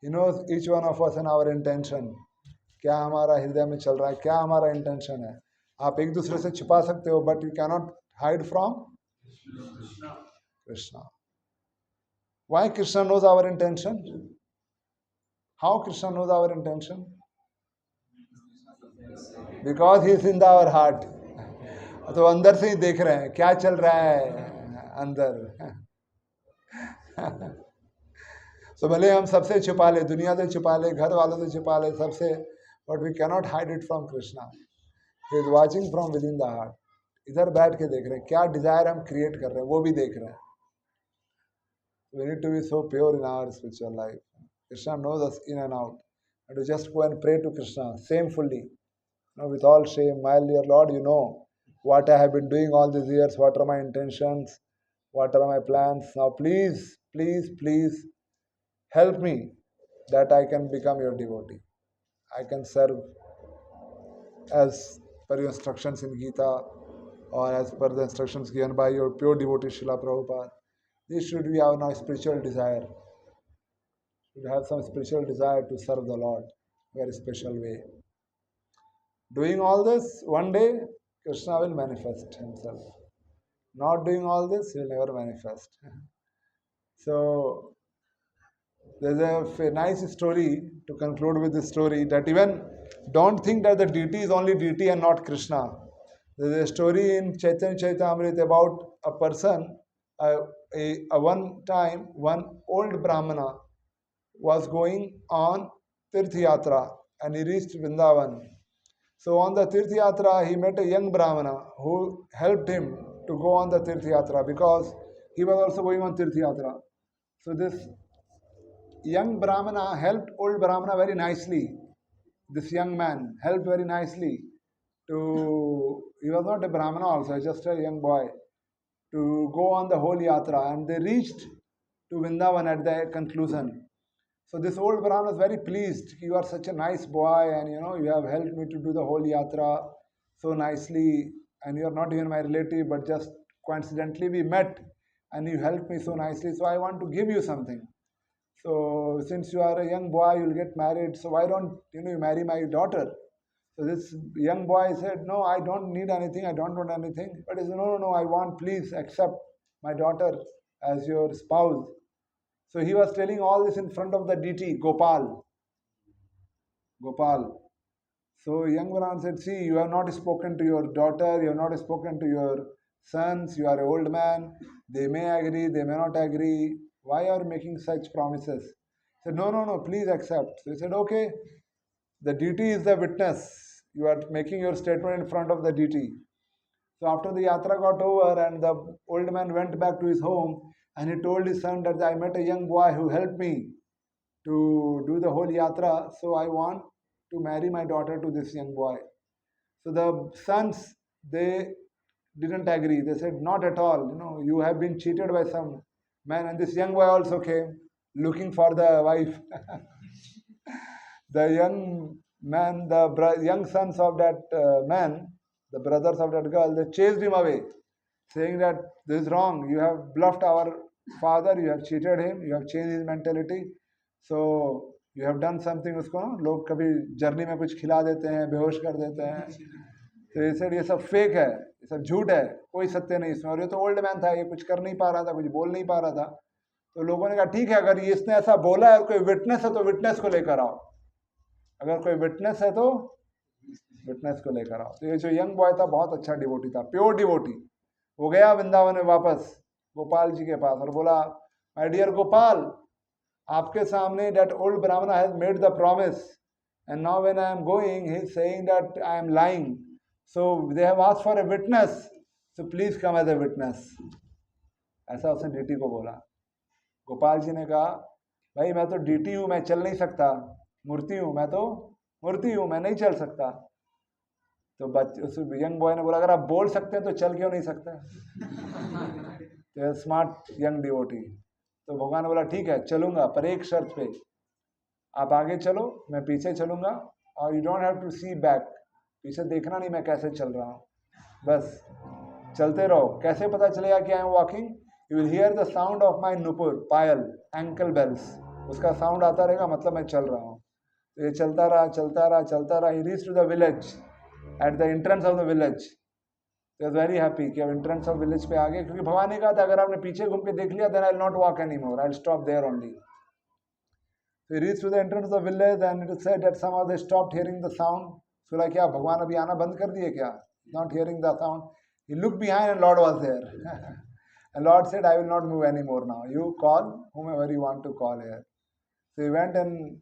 He knows each one of us and our intention. क्या हमारा हृदय में चल रहा है, क्या हमारा इंटेंशन है. आप एक दूसरे से छिपा सकते हो, but you cannot hide from Krishna. Why Krishna knows our intention? How Krishna knows our intention? Because he is in our heart. तो अंदर से ही देख रहे हैं क्या चल रहा है अंदर. So भले हम सबसे छुपा ले, दुनिया से छुपा ले, घर वालों से छुपा ले, सबसे, but we cannot hide it from Krishna. He is watching from within the heart. इधर बैठ के देख रहे हैं क्या डिजायर हम क्रिएट कर रहे हैं, वो भी देख रहे हैं. We need to be so pure in our spiritual life. Krishna knows us in and out. And to just go and pray to Krishna shamefully, with all shame, my dear Lord, you know what I have been doing all these years, what are my intentions, what are my plans. Now please, please, please help me that I can become your devotee. I can serve as per your instructions in Gita or as per the instructions given by your pure devotee Srila Prabhupada. This should be our now spiritual desire. We should have some spiritual desire to serve the Lord in a very special way. Doing all this, one day Krishna will manifest himself. Not doing all this, he will never manifest. So there's a nice story to conclude with this story, that even don't think that the deity is only deity and not Krishna. There's a story in Chaitanya Charitamrita about a person. One time, one old Brahmana was going on Tirth Yatra and he reached Vrindavan. So on the Tirth Yatra, he met a young Brahmana who helped him to go on the Tirth Yatra because he was also going on Tirth Yatra. So this young Brahmana helped old Brahmana very nicely. This young man helped very nicely to, he was not a Brahmana also, just a young boy, to go on the whole Yatra. And they reached to Vrindavan at the conclusion. So this old Brahmana was very pleased. You are such a nice boy and you have helped me to do the whole Yatra so nicely. and you are not even my relative, but just coincidentally we met and you helped me so nicely, so I want to give you something. So since you are a young boy, you'll get married, so why don't you marry my daughter? So this young boy said, no, I don't need anything, I don't want anything. But he said, no, I want, please accept my daughter as your spouse. So he was telling all this in front of the deity, Gopal. So young Brahman said, see, you have not spoken to your daughter, you have not spoken to your sons, you are an old man, they may agree, they may not agree. Why are you making such promises? He said, no, please accept. So he said, okay, the deity is the witness. You are making your statement in front of the deity. So after the yatra got over and the old man went back to his home and he told his son that I met a young boy who helped me to do the whole yatra, so I want to marry my daughter to this young boy. So the sons, they didn't agree. They said, not at all. You have been cheated by some man. And this young boy also came looking for the wife. The young man, the young sons of that man, the brothers of that girl, they chased him away, saying that this is wrong. You have bluffed our father, you have cheated him, you have changed his mentality. So you have done something उसको ना लोग कभी journey में कुछ खिला देते हैं, बेहोश कर देते हैं. तो ये सर ये सब फेक है, ये सब झूठ है, कोई सत्य नहीं इसमें. और ये तो ओल्ड मैन था, ये कुछ कर नहीं पा रहा था, कुछ बोल नहीं पा रहा था. तो लोगों ने कहा ठीक है, अगर इसने ऐसा बोला है और कोई विटनेस है तो विटनेस को लेकर आओ. अगर कोई विटनेस है तो विटनेस को लेकर आओ. तो ये जो यंग बॉय था बहुत अच्छा डिवोटी था, प्योर डिवोटी. वो गया वृंदावन में वापस गोपाल जी के पास और बोला, माय डियर गोपाल, आपके सामने that old Brahmana has made the promise and now when I am going he is saying that I am lying, so they have asked for a witness, so please come as a witness. ऐसा उसने DT को बोला. गोपाल जी ने कहा, भाई मैं तो DT हूँ, मैं चल नहीं सकता, मूर्ति हूँ, मैं तो मूर्ति हूँ, मैं नहीं चल सकता. तो उस यंग बॉय ने बोला, अगर आप बोल सकते हैं तो चल क्यों नहीं सकते? तो स्मार्ट यंग डिवोटी. तो भगवान ने बोला ठीक है चलूंगा, पर एक शर्त पे, आप आगे चलो, मैं पीछे चलूंगा, और you don't have to see back. पीछे देखना नहीं मैं कैसे चल रहा हूँ, बस चलते रहो. कैसे पता चलेगा कि I am walking? You will hear the sound of my nupur, payal, ankle bells. उसका साउंड आता रहेगा, मतलब मैं चल रहा हूँ. तो ये चलता रहा. He reach to the village, at the entrance of the village. They was very happy कि अब एंट्रेंस ऑफ विलेज पे आ गए, क्योंकि भगवान ने कहा था अगर आपने पीछे घूम के देख लिया then I'll not walk anymore, I'll stop there only. So he reached to the entrance of the village and it is said that somehow they stopped hearing the sound. So like क्या भगवान अभी आना बंद कर दिए क्या? Not hearing the sound. He looked behind and Lord was there. And Lord said, I will not move anymore now. You call whomever you want to call here. So he went and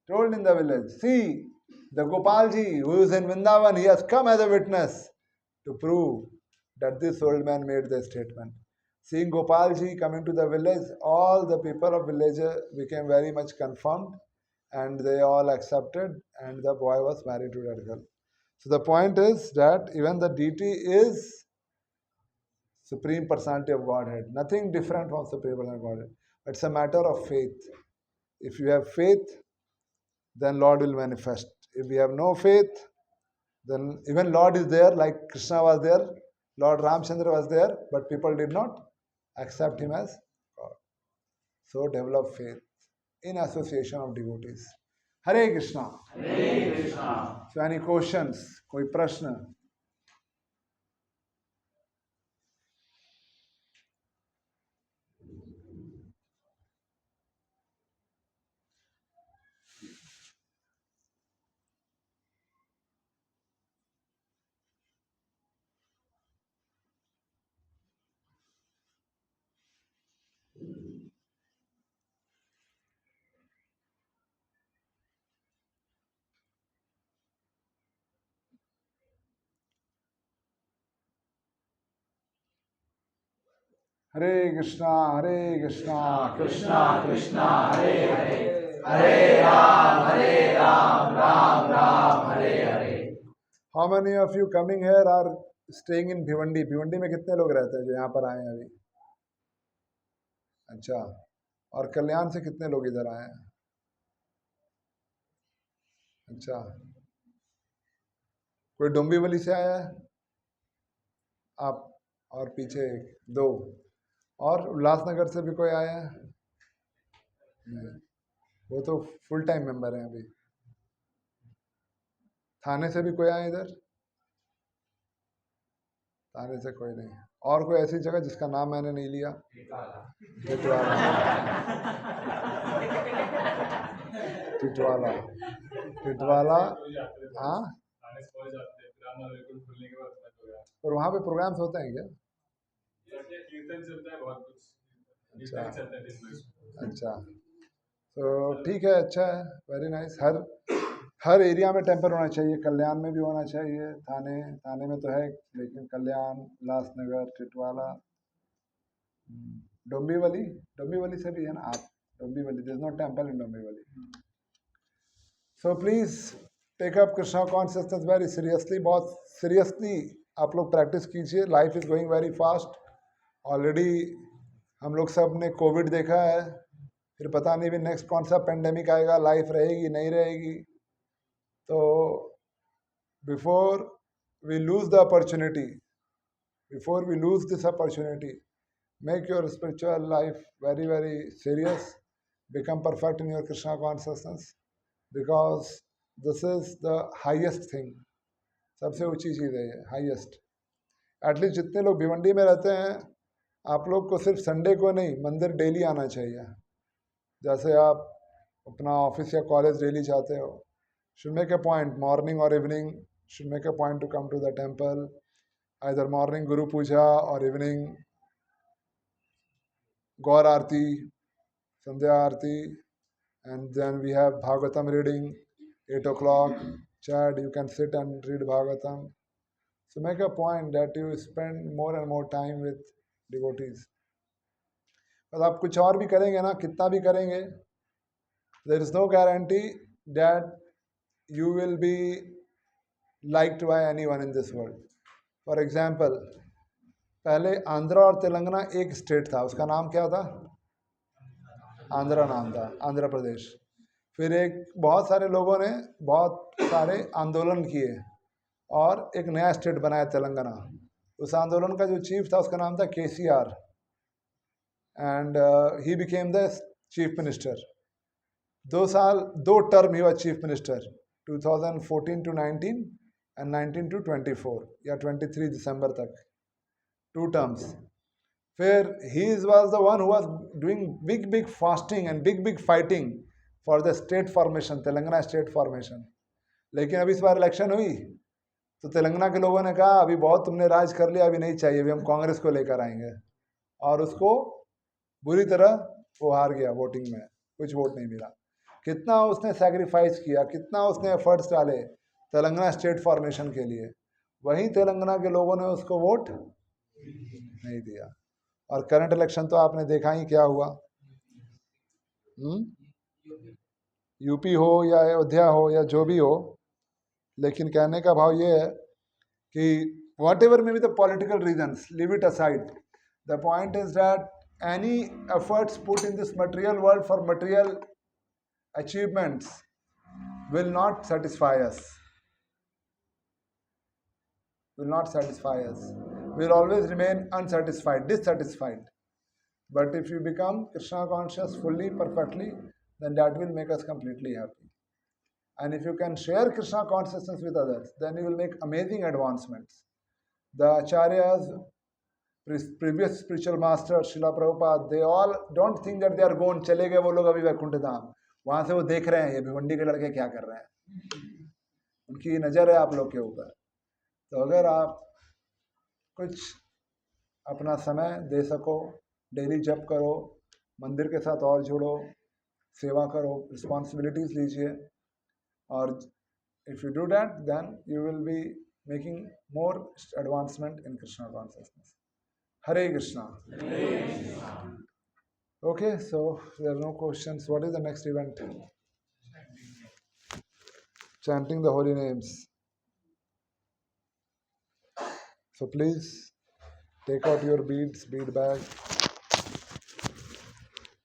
told in the village, see, the Gopalji who is in Vrindavan, he has come as a witness to prove that this old man made the statement. Seeing Gopalji coming to the village, all the people of village became very much confirmed and they all accepted, and the boy was married to that girl. So the point is that even the deity is Supreme Personality of Godhead, nothing different from Supreme Personality of Godhead. It's a matter of faith. If you have faith, then Lord will manifest. If we have no faith, then even Lord is there, like Krishna was there, Lord Ramchandra was there, but people did not accept him as God. So develop faith in association of devotees. Hare Krishna. Hare Krishna. So any questions? कोई प्रश्न? Hare Krishna, Krishna Krishna, Hare Hare, Hare Ram, Ram Ram, Hare Hare. How many of you coming here are staying in Bhiwandi? Bhiwandi में कितने लोग रहते हैं जो यहाँ पर आए हैं अभी? अच्छा, और कल्याण से कितने लोग इधर आए हैं? अच्छा, कोई डोंबिवली से आया है? आप और पीछे 2 और उल्लासनगर से भी कोई आया है? नहीं, वो तो फुल टाइम मेंबर हैं अभी। थाने से भी कोई आया इधर? थाने से कोई नहीं। और कोई ऐसी जगह जिसका नाम मैंने नहीं लिया? टिटवाला। टिटवाला, टिटवाला। हाँ, और वहाँ पे प्रोग्राम्स होते हैं क्या? अच्छा अच्छा, तो ठीक है, अच्छा है, वेरी नाइस। हर एरिया में टेम्पल होना चाहिए। कल्याण में भी होना चाहिए, थाने में तो है, लेकिन कल्याण, उल्लासनगर, टिटवाला, डोंबिवली से भी है ना आप? Dombivli, there is no temple in Dombivli. So please take up Krishna consciousness very seriously, बहुत सीरियसली आप लोग प्रैक्टिस कीजिए। Life is going very fast. Already हम लोग सब ने कोविड देखा है, फिर पता नहीं भी नेक्स्ट कौन सा पेंडेमिक आएगा, लाइफ रहेगी नहीं रहेगी। तो before we lose the opportunity, before we lose this opportunity, make your spiritual life very very serious, become perfect in your Krishna consciousness, because this is the highest thing, सबसे ऊंची चीज़ है ये, highest. At least जितने लोग भिवंडी में रहते हैं, आप लोग को सिर्फ संडे को नहीं, मंदिर डेली आना चाहिए। जैसे आप अपना ऑफिस या कॉलेज डेली जाते हो, should make a point, morning or evening, should make a point to come to the temple, either morning Guru Puja or evening Gaur Aarti, Sandhya Aarti, and then we have Bhagavatam reading, 8 o'clock, Chad, you can sit and read Bhagavatam. So make a point that you spend more and more time with devotees. बस आप कुछ और भी करेंगे ना, कितना भी करेंगे, there is no guarantee that you will be liked by anyone in this world. For example, पहले आंध्रा और तेलंगाना एक स्टेट था, उसका नाम क्या था? आंध्रा नाम था, आंध्र प्रदेश। फिर बहुत सारे लोगों ने बहुत सारे आंदोलन किए और एक नया स्टेट बनाया तेलंगाना। उस आंदोलन का जो चीफ था उसका नाम था KCR, and he became the chief minister. 2 term ही हुआ chief minister, 2014 to 19 and 19 to 24 या 23 दिसंबर तक, 2 terms. फिर he was the one who was doing big fasting and big fighting for the state formation, Telangana state formation. लेकिन अभी इस बार election हुई तो तेलंगाना के लोगों ने कहा अभी बहुत तुमने राज कर लिया, अभी नहीं चाहिए, अभी हम कांग्रेस को लेकर आएंगे, और उसको बुरी तरह वो हार गया वोटिंग में, कुछ वोट नहीं मिला। कितना उसने सैक्रिफाइस किया, कितना उसने एफर्ट्स डाले तेलंगाना स्टेट फॉर्मेशन के लिए, वहीं तेलंगाना के लोगों ने उसको वोट नहीं दिया। और करंट इलेक्शन तो आपने देखा ही क्या हुआ। यूपी हो या अयोध्या हो या जो भी हो, लेकिन कहने का भाव ये है कि whatever may be the political reasons, leave it aside, the point is that any efforts put in this material world for material achievements will not satisfy us, will not satisfy us. We will always remain unsatisfied, dissatisfied. But if you become Krishna conscious fully, perfectly, then that will make us completely happy. And if you can share Krishna consciousness with others, then you will make amazing advancements. The Acharyas, previous spiritual masters, Srila Prabhupada, they all don't think that they are gone, चले गए वो लोग अभी वैकुंठ धाम, वहाँ से वो देख रहे हैं ये भिवंडी के लड़के क्या कर रहे हैं, उनकी नज़र है आप लोग के ऊपर। तो अगर आप कुछ अपना समय दे सको, डेली जप करो, मंदिर के साथ और जुड़ो, सेवा करो, रिस्पॉन्सिबिलिटीज लीजिए, और if you do that then you will be making more advancement in Krishna consciousness. Hare Krishna. Okay, so there are no questions. What is the next event? Chanting the holy names. So please take out your beads, bead bag.